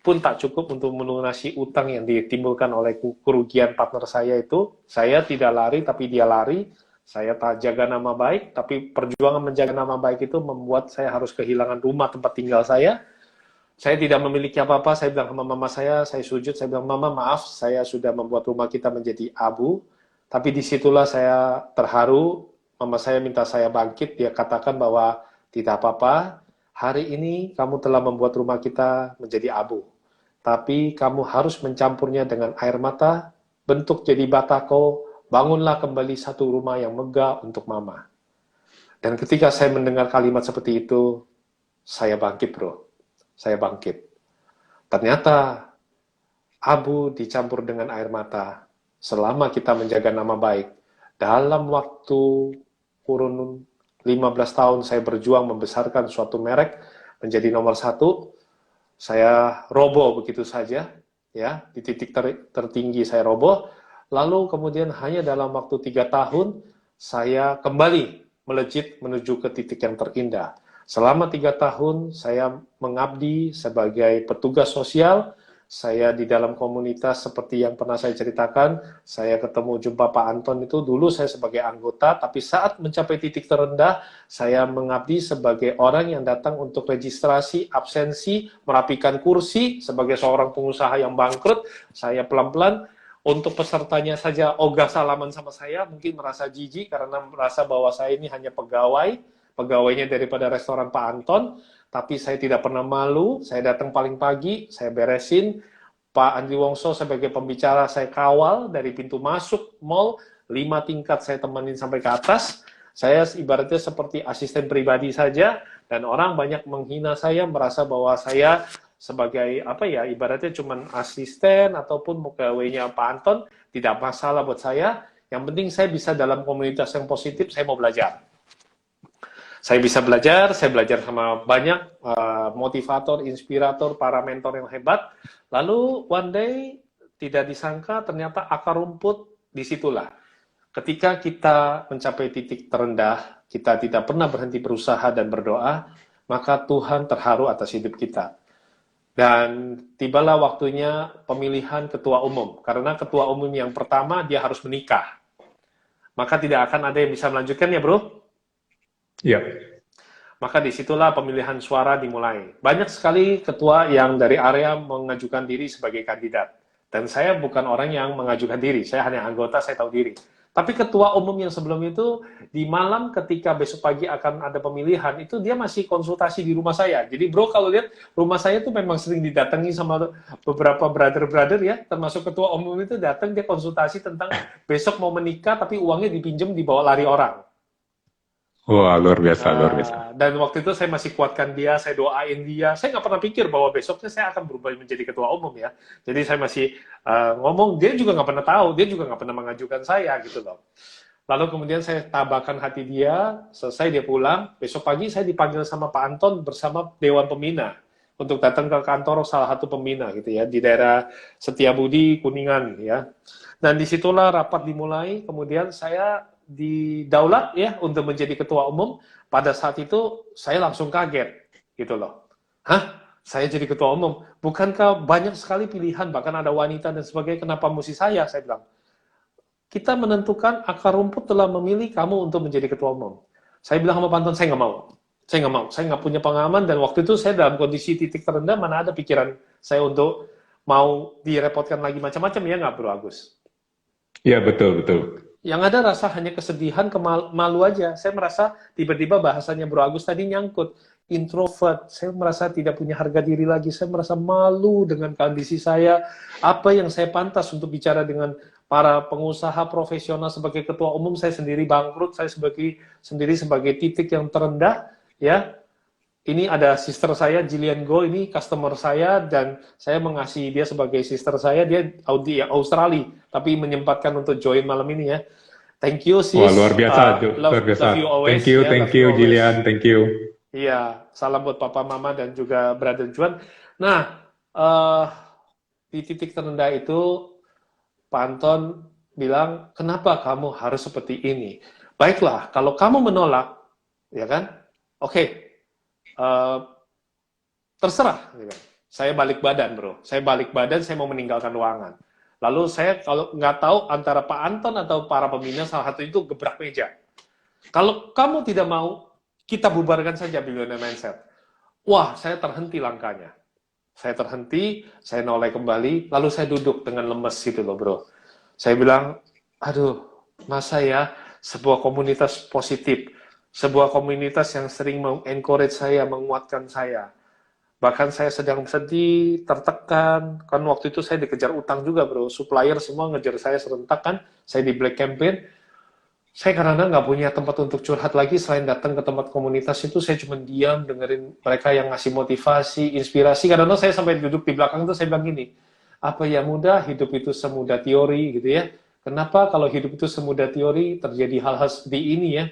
pun tak cukup untuk melunasi utang yang ditimbulkan oleh kerugian partner saya itu. Saya tidak lari, tapi dia lari. Saya tak jaga nama baik, tapi perjuangan menjaga nama baik itu membuat saya harus kehilangan rumah tempat tinggal saya. Saya tidak memiliki apa-apa, saya bilang sama mama saya sujud, saya bilang, Mama maaf, saya sudah membuat rumah kita menjadi abu. Tapi disitulah saya terharu, mama saya minta saya bangkit, dia katakan bahwa tidak apa-apa, hari ini kamu telah membuat rumah kita menjadi abu. Tapi kamu harus mencampurnya dengan air mata, bentuk jadi batako, bangunlah kembali satu rumah yang megah untuk mama. Dan ketika saya mendengar kalimat seperti itu, saya bangkit bro. Saya bangkit. Ternyata abu dicampur dengan air mata. Selama kita menjaga nama baik. Dalam waktu kurun 15 tahun saya berjuang membesarkan suatu merek menjadi nomor 1. Saya roboh begitu saja. Ya, di titik tertinggi saya roboh. Lalu kemudian hanya dalam waktu 3 tahun, saya kembali melejit menuju ke titik yang terindah. Selama 3 tahun, saya mengabdi sebagai petugas sosial. Saya di dalam komunitas seperti yang pernah saya ceritakan, saya ketemu jumpa Pak Anton itu, dulu saya sebagai anggota, tapi saat mencapai titik terendah, saya mengabdi sebagai orang yang datang untuk registrasi, absensi, merapikan kursi, sebagai seorang pengusaha yang bangkrut, saya pelan-pelan, untuk pesertanya saja ogah salaman sama saya, mungkin merasa jijik karena merasa bahwa saya ini hanya pegawainya daripada restoran Pak Anton, tapi saya tidak pernah malu, saya datang paling pagi, saya beresin, Pak Andri Wongso sebagai pembicara saya kawal dari pintu masuk mall, 5 tingkat saya temenin sampai ke atas, saya ibaratnya seperti asisten pribadi saja, dan orang banyak menghina saya, merasa bahwa saya sebagai ibaratnya cuma asisten ataupun pegawainya Pak Anton, tidak masalah buat saya. Yang penting saya bisa dalam komunitas yang positif, saya mau belajar. Saya bisa belajar, saya belajar sama banyak motivator, inspirator, para mentor yang hebat. Lalu one day tidak disangka ternyata akar rumput disitulah. Ketika kita mencapai titik terendah, kita tidak pernah berhenti berusaha dan berdoa, maka Tuhan terharu atas hidup kita. Dan tibalah waktunya pemilihan ketua umum. Karena ketua umum yang pertama dia harus menikah. Maka tidak akan ada yang bisa melanjutkan ya bro? Iya. Maka disitulah pemilihan suara dimulai. Banyak sekali ketua yang dari area mengajukan diri sebagai kandidat. Dan saya bukan orang yang mengajukan diri, saya hanya anggota, saya tahu diri. Tapi ketua umum yang sebelum itu, di malam ketika besok pagi akan ada pemilihan, itu dia masih konsultasi di rumah saya. Jadi bro, kalau lihat rumah saya itu memang sering didatangi sama beberapa brother-brother ya, termasuk ketua umum itu datang, dia konsultasi tentang besok mau menikah, tapi uangnya dipinjam dibawa lari orang. Wah, luar biasa, luar biasa. Dan waktu itu saya masih kuatkan dia, saya doain dia. Saya nggak pernah pikir bahwa besoknya saya akan berubah menjadi ketua umum ya. Jadi saya masih ngomong, dia juga nggak pernah tahu, dia juga nggak pernah mengajukan saya gitu loh. Lalu kemudian saya tabahkan hati dia, selesai dia pulang. Besok pagi saya dipanggil sama Pak Anton bersama Dewan Pembina untuk datang ke kantor salah satu pembina gitu ya di daerah Setiabudi Kuningan ya. Dan disitulah rapat dimulai. Kemudian saya didaulat ya untuk menjadi ketua umum. Pada saat itu saya langsung kaget gitu loh. Hah? Saya jadi ketua umum? Bukankah banyak sekali pilihan, bahkan ada wanita dan sebagainya, kenapa mesti saya? Saya bilang, kita menentukan akar rumput telah memilih kamu untuk menjadi ketua umum. Saya bilang sama Pak Anton, saya nggak mau. Saya nggak mau. Saya nggak punya pengalaman, dan waktu itu saya dalam kondisi titik terendah, mana ada pikiran saya untuk mau direpotkan lagi macam-macam, ya nggak Bro Agus? Iya, betul, betul. Yang ada rasa hanya kesedihan, malu aja. Saya merasa tiba-tiba bahasanya Bro Agus tadi nyangkut. Introvert, saya merasa tidak punya harga diri lagi. Saya merasa malu dengan kondisi saya. Apa yang saya pantas untuk bicara dengan para pengusaha profesional sebagai ketua umum, saya sendiri bangkrut, saya sendiri sebagai titik yang terendah. Ya, ini ada sister saya, Jillian Go, ini customer saya, dan saya mengasihi dia sebagai sister saya. Dia di Australia, tapi menyempatkan untuk join malam ini ya. Thank you, sis. Wah, luar biasa, luar biasa. Love you always, Thank you, Jillian, thank you. Iya, salam buat papa, mama, dan juga brother Juan. Nah, di titik terendah itu, Pak Anton bilang, kenapa kamu harus seperti ini? Baiklah, kalau kamu menolak, ya kan? Oke. Terserah. Saya balik badan, bro. Saya balik badan, saya mau meninggalkan ruangan. Lalu saya kalau nggak tahu antara Pak Anton atau para pembina, salah satu itu gebrak meja. Kalau kamu tidak mau, kita bubarkan saja Billionaire Mindset. Wah, saya terhenti langkahnya. Saya terhenti, saya noleh kembali, lalu saya duduk dengan lemes gitu loh, bro. Saya bilang, aduh, masa ya sebuah komunitas positif, sebuah komunitas yang sering mengencourage saya, menguatkan saya. Bahkan saya sedang sedih, tertekan, kan waktu itu saya dikejar utang juga bro, supplier semua ngejar saya serentak kan, saya di black campaign, saya karena nggak punya tempat untuk curhat lagi, selain datang ke tempat komunitas itu, saya cuma diam, dengerin mereka yang ngasih motivasi, inspirasi, karena saya sampai duduk di belakang itu, saya bilang gini, apa ya mudah, hidup itu semudah teori gitu ya, kenapa kalau hidup itu semudah teori, terjadi hal-hal seperti ini ya,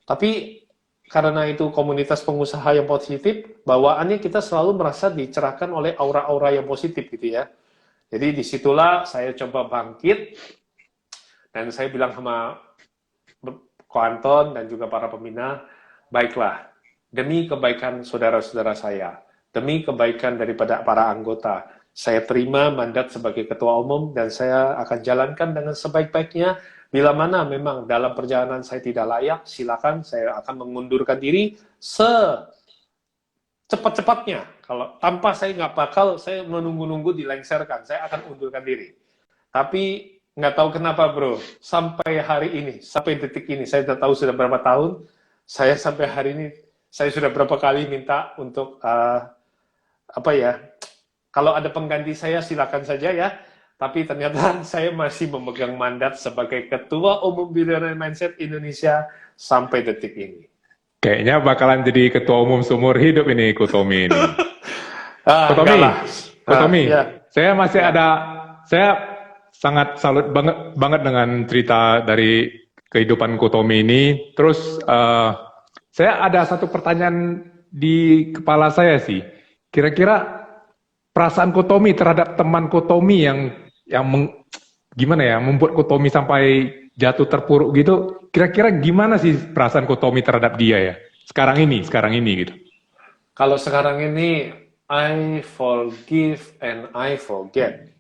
tapi karena itu komunitas pengusaha yang positif, bawaannya kita selalu merasa dicerahkan oleh aura-aura yang positif gitu ya. Jadi disitulah saya coba bangkit, dan saya bilang sama Ko Anton dan juga para pembina, baiklah, demi kebaikan saudara-saudara saya, demi kebaikan daripada para anggota, saya terima mandat sebagai ketua umum dan saya akan jalankan dengan sebaik-baiknya. Bila mana memang dalam perjalanan saya tidak layak, silakan saya akan mengundurkan diri secepat-cepatnya. Kalau tanpa saya nggak bakal, saya menunggu-nunggu dilengserkan, saya akan undurkan diri. Tapi nggak tahu kenapa bro, sampai hari ini, sampai detik ini, saya tidak tahu sudah berapa tahun, saya sampai hari ini, saya sudah berapa kali minta untuk, apa ya, kalau ada pengganti saya silakan saja ya, tapi ternyata saya masih memegang mandat sebagai Ketua Umum Billionaire Mindset Indonesia sampai detik ini. Kayaknya bakalan jadi ketua umum seumur hidup ini, Ko Tommy ini. Ko Tommy, ya. saya masih ada, saya sangat salut banget dengan cerita dari kehidupan Kotomi ini. Terus saya ada satu pertanyaan di kepala saya sih. Kira-kira perasaan Kotomi terhadap teman Kotomi gimana ya, membuat Kotomi sampai jatuh terpuruk gitu. Kira-kira gimana sih perasaan Kotomi terhadap dia ya? Sekarang ini gitu. Kalau sekarang ini, I forgive and I forget.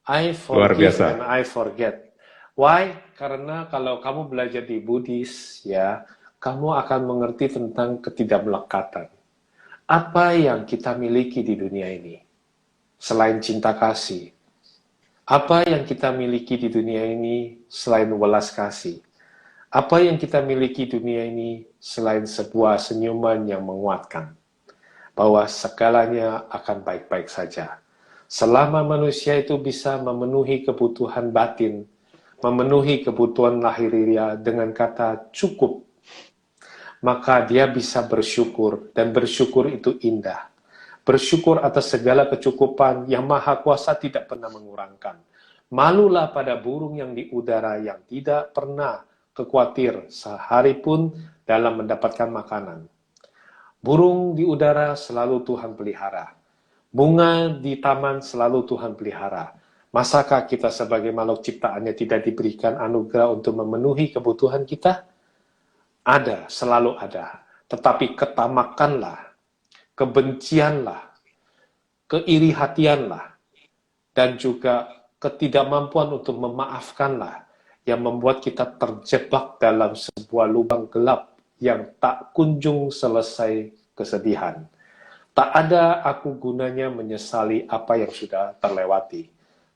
I Luar forgive biasa. and I forget. Why? Karena kalau kamu belajar di Buddhis, ya, kamu akan mengerti tentang ketidakmelekatan. Apa yang kita miliki di dunia ini? Selain cinta kasih. Apa yang kita miliki di dunia ini selain welas kasih? Apa yang kita miliki di dunia ini selain sebuah senyuman yang menguatkan? Bahwa segalanya akan baik-baik saja. Selama manusia itu bisa memenuhi kebutuhan batin, memenuhi kebutuhan lahiriah dengan kata cukup, maka dia bisa bersyukur, dan bersyukur itu indah. Bersyukur atas segala kecukupan yang Maha Kuasa tidak pernah mengurangkan. Malulah pada burung yang di udara yang tidak pernah khawatir sehari pun dalam mendapatkan makanan. Burung di udara selalu Tuhan pelihara. Bunga di taman selalu Tuhan pelihara. Masakah kita sebagai makhluk ciptaannya tidak diberikan anugerah untuk memenuhi kebutuhan kita? Ada, selalu ada. Tetapi ketamakanlah, kebencianlah, keiri hatianlah, dan juga ketidakmampuan untuk memaafkanlah yang membuat kita terjebak dalam sebuah lubang gelap yang tak kunjung selesai kesedihan. Tak ada aku gunanya menyesali apa yang sudah terlewati.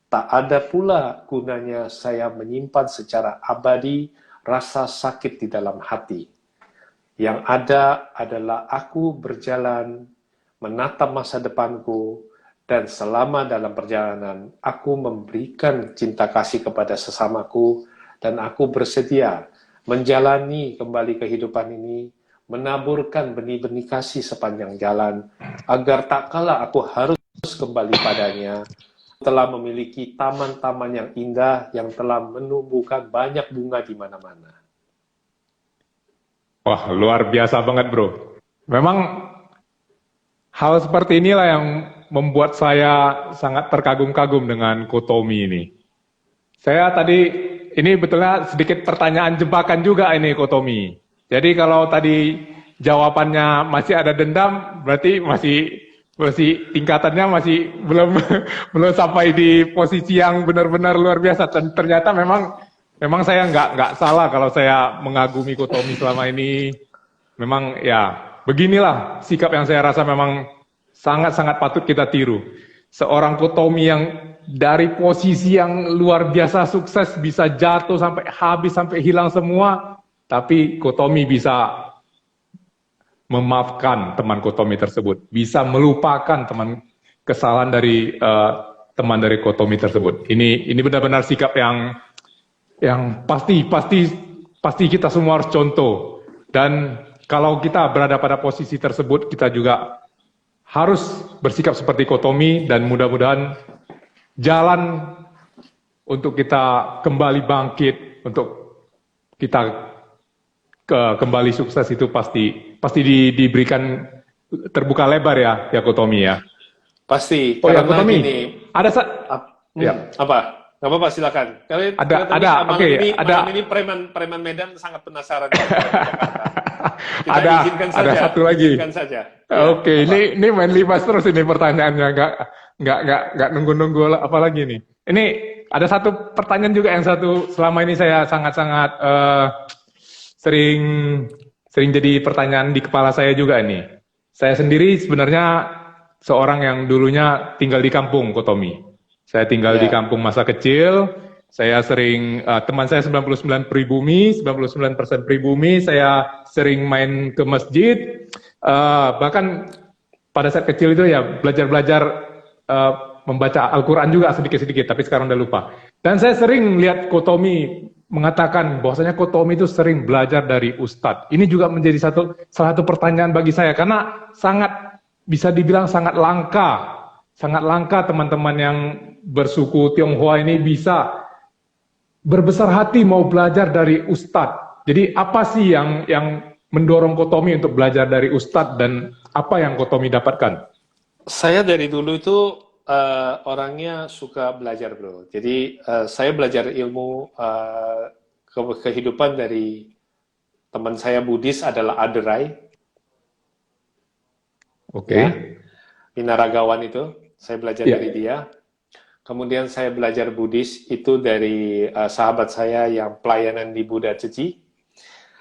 Tak ada pula gunanya saya menyimpan secara abadi rasa sakit di dalam hati. Yang ada adalah aku berjalan, menatap masa depanku, dan selama dalam perjalanan, aku memberikan cinta kasih kepada sesamaku, dan aku bersedia menjalani kembali kehidupan ini, menaburkan benih-benih kasih sepanjang jalan, agar tak kala aku harus kembali padanya, telah memiliki taman-taman yang indah, yang telah menumbuhkan banyak bunga di mana-mana. Wah, luar biasa banget bro. Memang hal seperti inilah yang membuat saya sangat terkagum-kagum dengan Kotomi ini. Saya tadi, ini betulnya sedikit pertanyaan jebakan juga ini Kotomi. Jadi kalau tadi jawabannya masih ada dendam, berarti masih tingkatannya masih belum sampai di posisi yang benar-benar luar biasa. Dan ternyata memang saya nggak salah kalau saya mengagumi Kotomi selama ini. Memang ya beginilah sikap yang saya rasa memang sangat-sangat patut kita tiru. Seorang Kotomi yang dari posisi yang luar biasa sukses bisa jatuh sampai habis, sampai hilang semua, tapi Kotomi bisa memaafkan teman Kotomi tersebut, bisa melupakan kesalahan dari teman dari Kotomi tersebut. Ini benar-benar sikap yang pasti kita semua harus contoh. Dan kalau kita berada pada posisi tersebut, kita juga harus bersikap seperti Kotomi, dan mudah-mudahan jalan untuk kita kembali bangkit, untuk kita kembali sukses itu pasti diberikan terbuka lebar ya Kotomi ya. Pasti. Oh ya karena Kotomi, gini, ada ya. Apa? Nggak apa-apa, silakan. Malam ini preman Medan sangat penasaran dengan Jakarta. Kita izinkan saja. Ada satu lagi. Izinkan saja. Oke, ini main libas terus ini pertanyaannya, nggak nunggu apa lagi nih. Ini ada satu pertanyaan juga yang selama ini saya sangat-sangat sering jadi pertanyaan di kepala saya juga nih. Saya sendiri sebenarnya seorang yang dulunya tinggal di kampung, Kotomi. Saya tinggal di kampung masa kecil. Saya sering, teman saya 99% pribumi, saya sering main ke masjid. Bahkan pada saat kecil itu ya belajar membaca Al-Quran juga sedikit-sedikit, tapi sekarang udah lupa. Dan saya sering lihat Kotomi mengatakan bahwasanya Kotomi itu sering belajar dari Ustadz. Ini juga menjadi salah satu pertanyaan bagi saya, karena bisa dibilang sangat langka teman-teman yang bersuku Tionghoa ini bisa berbesar hati mau belajar dari Ustadz. Jadi apa sih yang mendorong Kotomi untuk belajar dari Ustadz dan apa yang Kotomi dapatkan? Saya dari dulu itu orangnya suka belajar, bro. Jadi saya belajar ilmu kehidupan dari teman saya Buddhis adalah Aderai, Oke. ya, binaragawan itu. Saya belajar Iya. dari dia. Kemudian saya belajar Buddhis itu dari sahabat saya yang pelayanan di Buddha Ceci.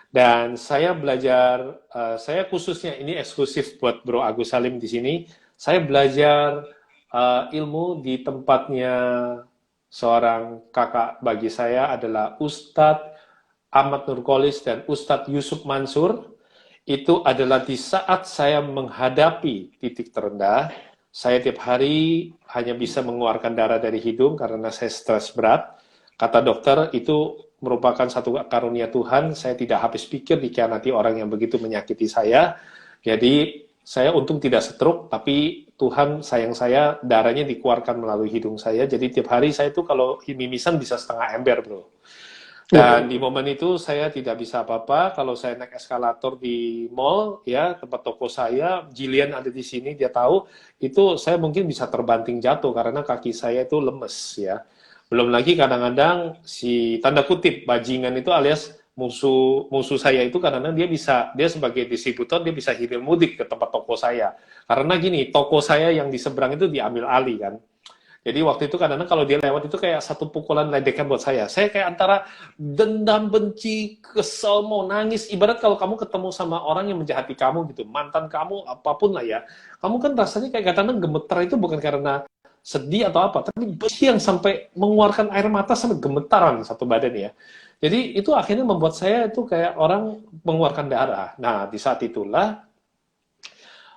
Dan saya belajar, saya khususnya ini eksklusif buat Bro Agus Salim di sini. Saya belajar ilmu di tempatnya seorang kakak bagi saya adalah Ustadz Ahmad Nurkolis dan Ustadz Yusuf Mansur. Itu adalah di saat saya menghadapi titik terendah, saya tiap hari hanya bisa mengeluarkan darah dari hidung karena saya stres berat. Kata dokter, itu merupakan satu karunia Tuhan. Saya tidak habis pikir dikhianati orang yang begitu menyakiti saya. Jadi, saya untung tidak stroke, tapi Tuhan sayang saya, darahnya dikeluarkan melalui hidung saya. Jadi, tiap hari saya itu kalau mimisan bisa setengah ember, bro. Dan di momen itu saya tidak bisa apa-apa. Kalau saya naik eskalator di mall, ya tempat toko saya, Jillian ada di sini, dia tahu, itu saya mungkin bisa terbanting jatuh karena kaki saya itu lemes, ya. Belum lagi kadang-kadang si tanda kutip bajingan itu alias musuh saya itu kadang-kadang dia sebagai distributor dia bisa hilir mudik ke tempat toko saya. Karena gini, toko saya yang di seberang itu diambil alih kan. Jadi waktu itu kadang-kadang kalau dia lewat itu kayak satu pukulan ledekan buat saya. Saya kayak antara dendam, benci, kesel, mau nangis. Ibarat kalau kamu ketemu sama orang yang menjahati kamu gitu, mantan kamu, apapun lah ya. Kamu kan rasanya kayak kadang-kadang gemeter itu bukan karena sedih atau apa, tapi benci yang sampai mengeluarkan air mata sampai gemetaran satu badan ya. Jadi itu akhirnya membuat saya itu kayak orang mengeluarkan darah. Nah, di saat itulah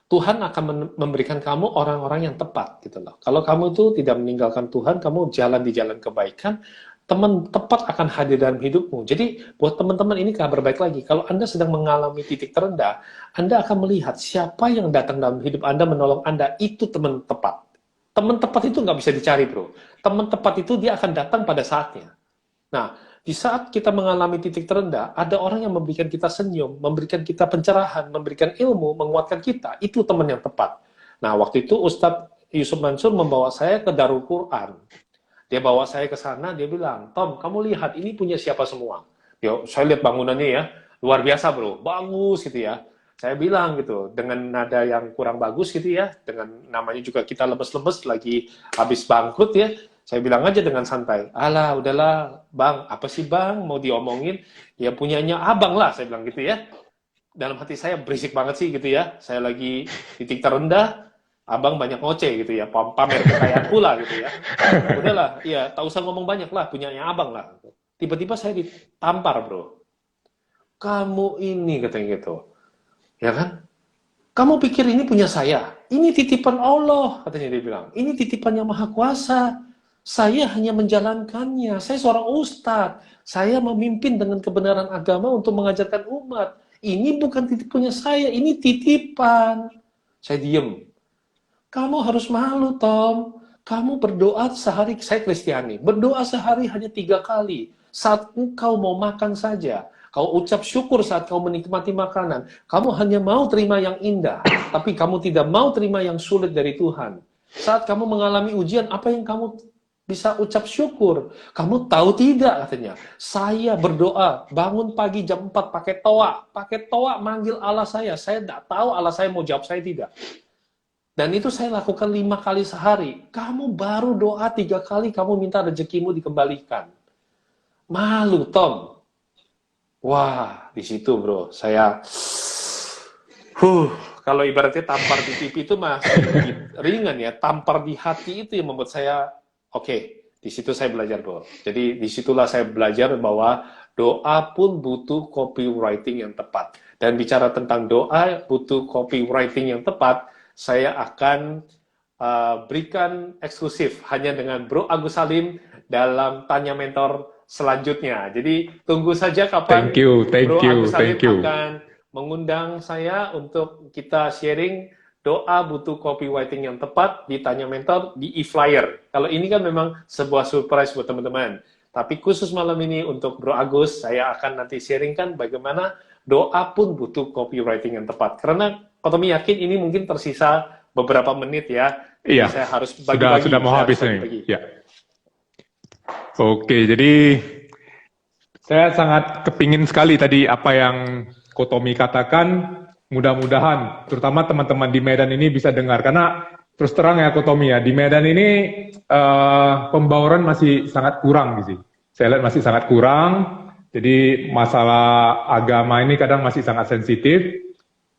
Tuhan akan memberikan kamu orang-orang yang tepat gitu loh. Kalau kamu itu tidak meninggalkan Tuhan, kamu jalan di jalan kebaikan, teman tepat akan hadir dalam hidupmu. Jadi buat teman-teman ini kabar baik lagi. Kalau Anda sedang mengalami titik terendah, Anda akan melihat siapa yang datang dalam hidup Anda menolong Anda, itu teman tepat. Teman tepat itu nggak bisa dicari, bro. Teman tepat itu dia akan datang pada saatnya. Nah, di saat kita mengalami titik terendah, ada orang yang memberikan kita senyum, memberikan kita pencerahan, memberikan ilmu, menguatkan kita. Itu teman yang tepat. Nah, waktu itu Ustadz Yusuf Mansur membawa saya ke Darul Quran. Dia bawa saya ke sana, dia bilang, Tom, kamu lihat, ini punya siapa semua? Yo, saya lihat bangunannya ya, luar biasa bro, bagus gitu ya. Saya bilang gitu, dengan nada yang kurang bagus gitu ya, dengan namanya juga kita lemes-lemes, lagi habis bangkrut ya, saya bilang aja dengan santai, alah udahlah bang, apa sih bang mau diomongin, ya punyanya abang lah, saya bilang gitu ya. Dalam hati saya berisik banget sih gitu ya, saya lagi titik terendah, abang banyak ngoceh gitu ya, pamer kekayaan pula gitu ya. Udahlah, ya tak usah ngomong banyak lah, punyanya abang lah. Tiba-tiba saya ditampar bro, kamu ini katanya gitu, ya kan? Kamu pikir ini punya saya? Ini titipan Allah, katanya dia bilang. Ini titipan yang maha kuasa. Saya hanya menjalankannya. Saya seorang ustadz. Saya memimpin dengan kebenaran agama untuk mengajarkan umat. Ini bukan titipannya saya, ini titipan. Saya diem. Kamu harus malu, Tom. Kamu berdoa sehari, saya Kristiani, berdoa sehari hanya 3 kali. Saat engkau mau makan saja. Kau ucap syukur saat kau menikmati makanan. Kamu hanya mau terima yang indah, tapi kamu tidak mau terima yang sulit dari Tuhan. Saat kamu mengalami ujian, apa yang kamu bisa ucap syukur? Kamu tahu tidak katanya? Saya berdoa, bangun pagi jam 4 pakai toa manggil Allah saya. Saya tidak tahu Allah saya mau jawab saya tidak. Dan itu saya lakukan 5 kali sehari. Kamu baru doa 3 kali, kamu minta rezekimu dikembalikan. Malu, Tom. Wah, di situ bro, saya kalau ibaratnya tampar di TV itu masih ringan ya, tampar di hati itu yang membuat saya oke, di situ saya belajar bro. Jadi disitulah saya belajar bahwa doa pun butuh copywriting yang tepat. Dan bicara tentang doa butuh copywriting yang tepat, saya akan berikan eksklusif hanya dengan Bro Agus Salim dalam Tanya Mentor selanjutnya. Jadi tunggu saja kapan Bro Agus Salim akan mengundang saya untuk kita sharing doa butuh copywriting yang tepat, ditanya mentor, di e-flyer. Kalau ini kan memang sebuah surprise buat teman-teman. Tapi khusus malam ini untuk Bro Agus, saya akan nanti sharingkan bagaimana doa pun butuh copywriting yang tepat. Karena Kotomi yakin ini mungkin tersisa beberapa menit ya. Iya, Jadi saya harus bagi-bagi. sudah mau habis nih. Ya. Oke, jadi saya sangat kepingin sekali tadi apa yang Kotomi katakan. Mudah-mudahan, terutama teman-teman di Medan ini bisa dengar. Karena terus terang ya Kotomi ya, di Medan ini pembauran masih sangat kurang gitu. Saya lihat masih sangat kurang. Jadi masalah agama ini kadang masih sangat sensitif.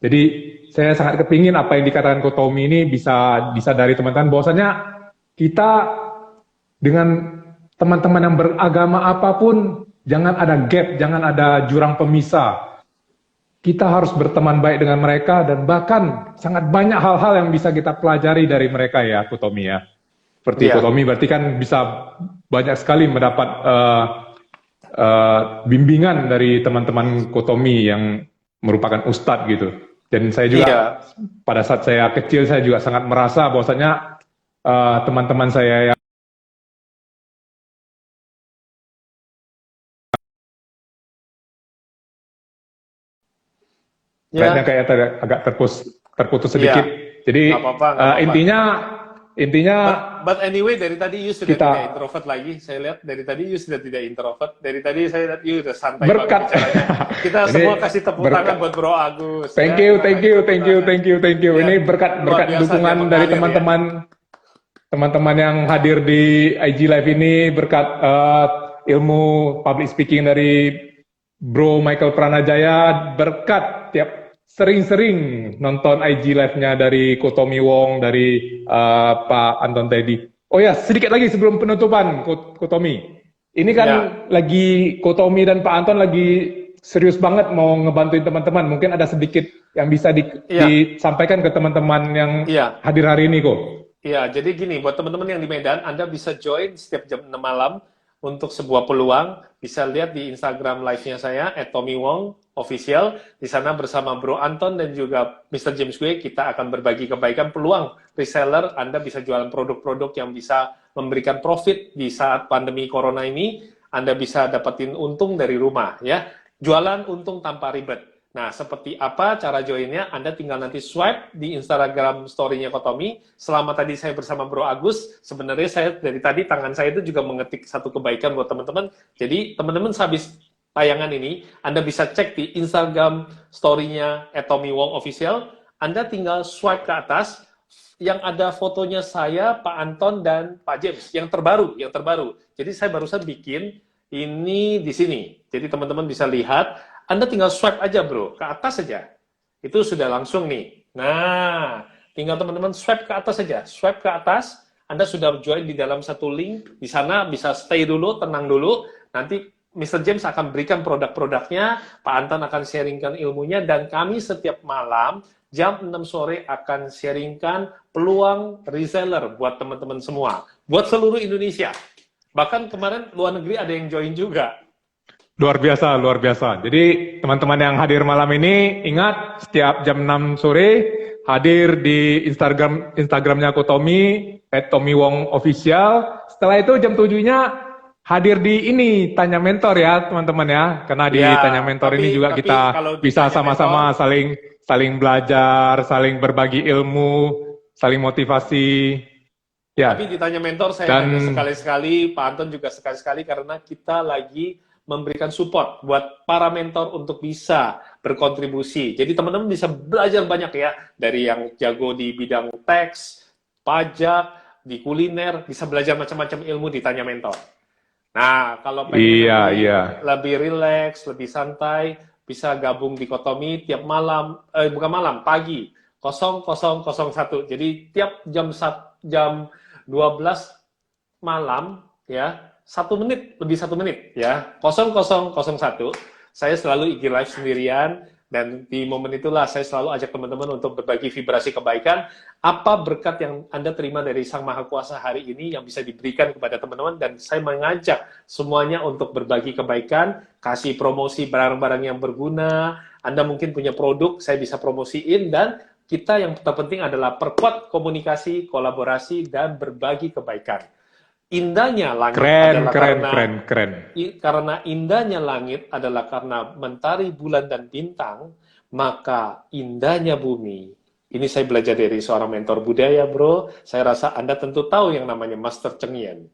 Jadi saya sangat kepingin apa yang dikatakan Kotomi ini bisa disadari teman-teman bahwasanya kita dengan teman-teman yang beragama apapun, jangan ada gap, jangan ada jurang pemisah. Kita harus berteman baik dengan mereka dan bahkan sangat banyak hal-hal yang bisa kita pelajari dari mereka ya, Kotomi ya. Seperti Kotomi berarti kan bisa banyak sekali mendapat bimbingan dari teman-teman Kotomi yang merupakan ustadz gitu. Dan saya juga pada saat saya kecil saya juga sangat merasa bahwasanya teman-teman saya yang kayak agak terputus sedikit. Jadi intinya but anyway dari tadi you sudah tidak introvert lagi. Saya lihat dari tadi you sudah tidak introvert. Dari tadi saya lihat you sudah santai berkat. Kita semua kasih tepuk tangan buat Bro Agus. Thank you. Ini berkat dukungan dari teman-teman yang hadir di IG Live ini, berkat ilmu public speaking dari Bro Michael Pranajaya, berkat sering-sering nonton IG Live-nya dari Kotomi Wong, dari Pak Anton Teddy. Oh ya, sedikit lagi sebelum penutupan, Kotomi. Ini kan lagi Kotomi dan Pak Anton lagi serius banget mau ngebantuin teman-teman. Mungkin ada sedikit yang bisa disampaikan ke teman-teman yang hadir hari ini kok. Iya, jadi gini, buat teman-teman yang di Medan, Anda bisa join setiap jam 6 malam untuk sebuah peluang. Bisa lihat di Instagram live-nya saya, @TommyWongOfficial. Di sana bersama Bro Anton dan juga Mr. James Gue, kita akan berbagi kebaikan peluang reseller. Anda bisa jualan produk-produk yang bisa memberikan profit di saat pandemi corona ini. Anda bisa dapetin untung dari rumah, ya. Jualan untung tanpa ribet. Nah, seperti apa cara joinnya? Anda tinggal nanti swipe di Instagram story-nya Kotomi. Selama tadi saya bersama Bro Agus, sebenarnya saya dari tadi tangan saya itu juga mengetik satu kebaikan buat teman-teman. Jadi, teman-teman habis tayangan ini, Anda bisa cek di Instagram story-nya @TommyWongOfficial. Anda tinggal swipe ke atas, yang ada fotonya saya, Pak Anton, dan Pak James. Yang terbaru. Jadi, saya barusan bikin ini di sini. Jadi, teman-teman bisa lihat. Anda tinggal swipe aja bro, ke atas saja. Itu sudah langsung nih. Nah, tinggal teman-teman swipe ke atas saja. Swipe ke atas, Anda sudah join di dalam satu link. Di sana bisa stay dulu, tenang dulu. Nanti Mr. James akan berikan produk-produknya, Pak Anton akan sharingkan ilmunya, dan kami setiap malam, jam 6 sore akan sharingkan peluang reseller buat teman-teman semua. Buat seluruh Indonesia. Bahkan kemarin luar negeri ada yang join juga. Luar biasa. Jadi teman-teman yang hadir malam ini ingat setiap jam 6 sore hadir di Instagramnya Kotomi @TommyWongOfficial. Setelah itu jam 7-nya hadir di ini Tanya Mentor ya teman-teman ya. Karena di Tanya Mentor ini juga kita bisa sama-sama saling belajar, saling berbagi ilmu, saling motivasi. Ya. Tapi ditanya mentor saya hanya sekali-sekali, Pak Anton juga sekali-sekali karena kita lagi memberikan support buat para mentor untuk bisa berkontribusi. Jadi teman-teman bisa belajar banyak ya, dari yang jago di bidang teks, pajak, di kuliner, bisa belajar macam-macam ilmu di Tanya Mentor. Nah, kalau pengen lebih rileks, lebih santai, bisa gabung di Kotomi tiap malam, pagi 00:01. Jadi tiap jam 12 malam ya. 1 menit, lebih 1 menit ya, 00:01 saya selalu IG live sendirian, dan di momen itulah saya selalu ajak teman-teman untuk berbagi vibrasi kebaikan, apa berkat yang Anda terima dari Sang Maha Kuasa hari ini yang bisa diberikan kepada teman-teman, dan saya mengajak semuanya untuk berbagi kebaikan, kasih promosi barang-barang yang berguna. Anda mungkin punya produk, saya bisa promosiin, dan kita yang terpenting adalah perkuat komunikasi, kolaborasi, dan berbagi kebaikan. Indahnya langit adalah karena indahnya langit adalah karena mentari, bulan, dan bintang, maka indahnya bumi. Ini saya belajar dari seorang mentor budaya, bro. Saya rasa Anda tentu tahu yang namanya Master Cheng Yen.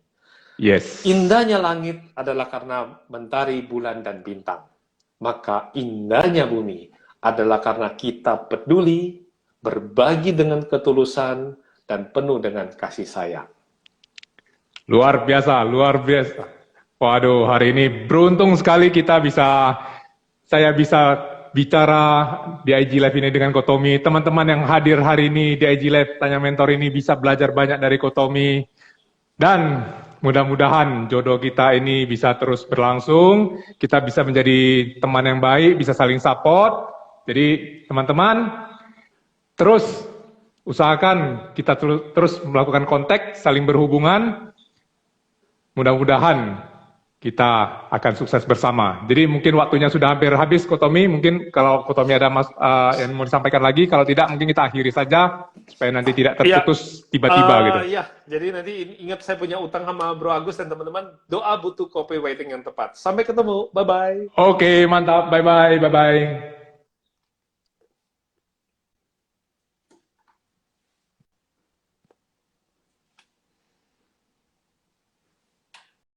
Yes. Indahnya langit adalah karena mentari, bulan, dan bintang. Maka indahnya bumi adalah karena kita peduli, berbagi dengan ketulusan, dan penuh dengan kasih sayang. Luar biasa, luar biasa. Waduh, hari ini beruntung sekali saya bisa bicara di IG Live ini dengan Kotomi. Teman-teman yang hadir hari ini di IG Live Tanya Mentor ini bisa belajar banyak dari Kotomi. Dan mudah-mudahan jodoh kita ini bisa terus berlangsung. Kita bisa menjadi teman yang baik, bisa saling support. Jadi teman-teman, terus usahakan kita terus melakukan kontak, saling berhubungan. Mudah-mudahan kita akan sukses bersama. Jadi mungkin waktunya sudah hampir habis, Kotomi. Mungkin kalau Kotomi ada yang mau disampaikan lagi, kalau tidak mungkin kita akhiri saja supaya nanti tidak terputus tiba-tiba gitu. Iya, jadi nanti ingat saya punya utang sama Bro Agus dan teman-teman. Doa butuh copywriting yang tepat. Sampai ketemu, bye-bye. Oke, mantap. Bye-bye, bye-bye.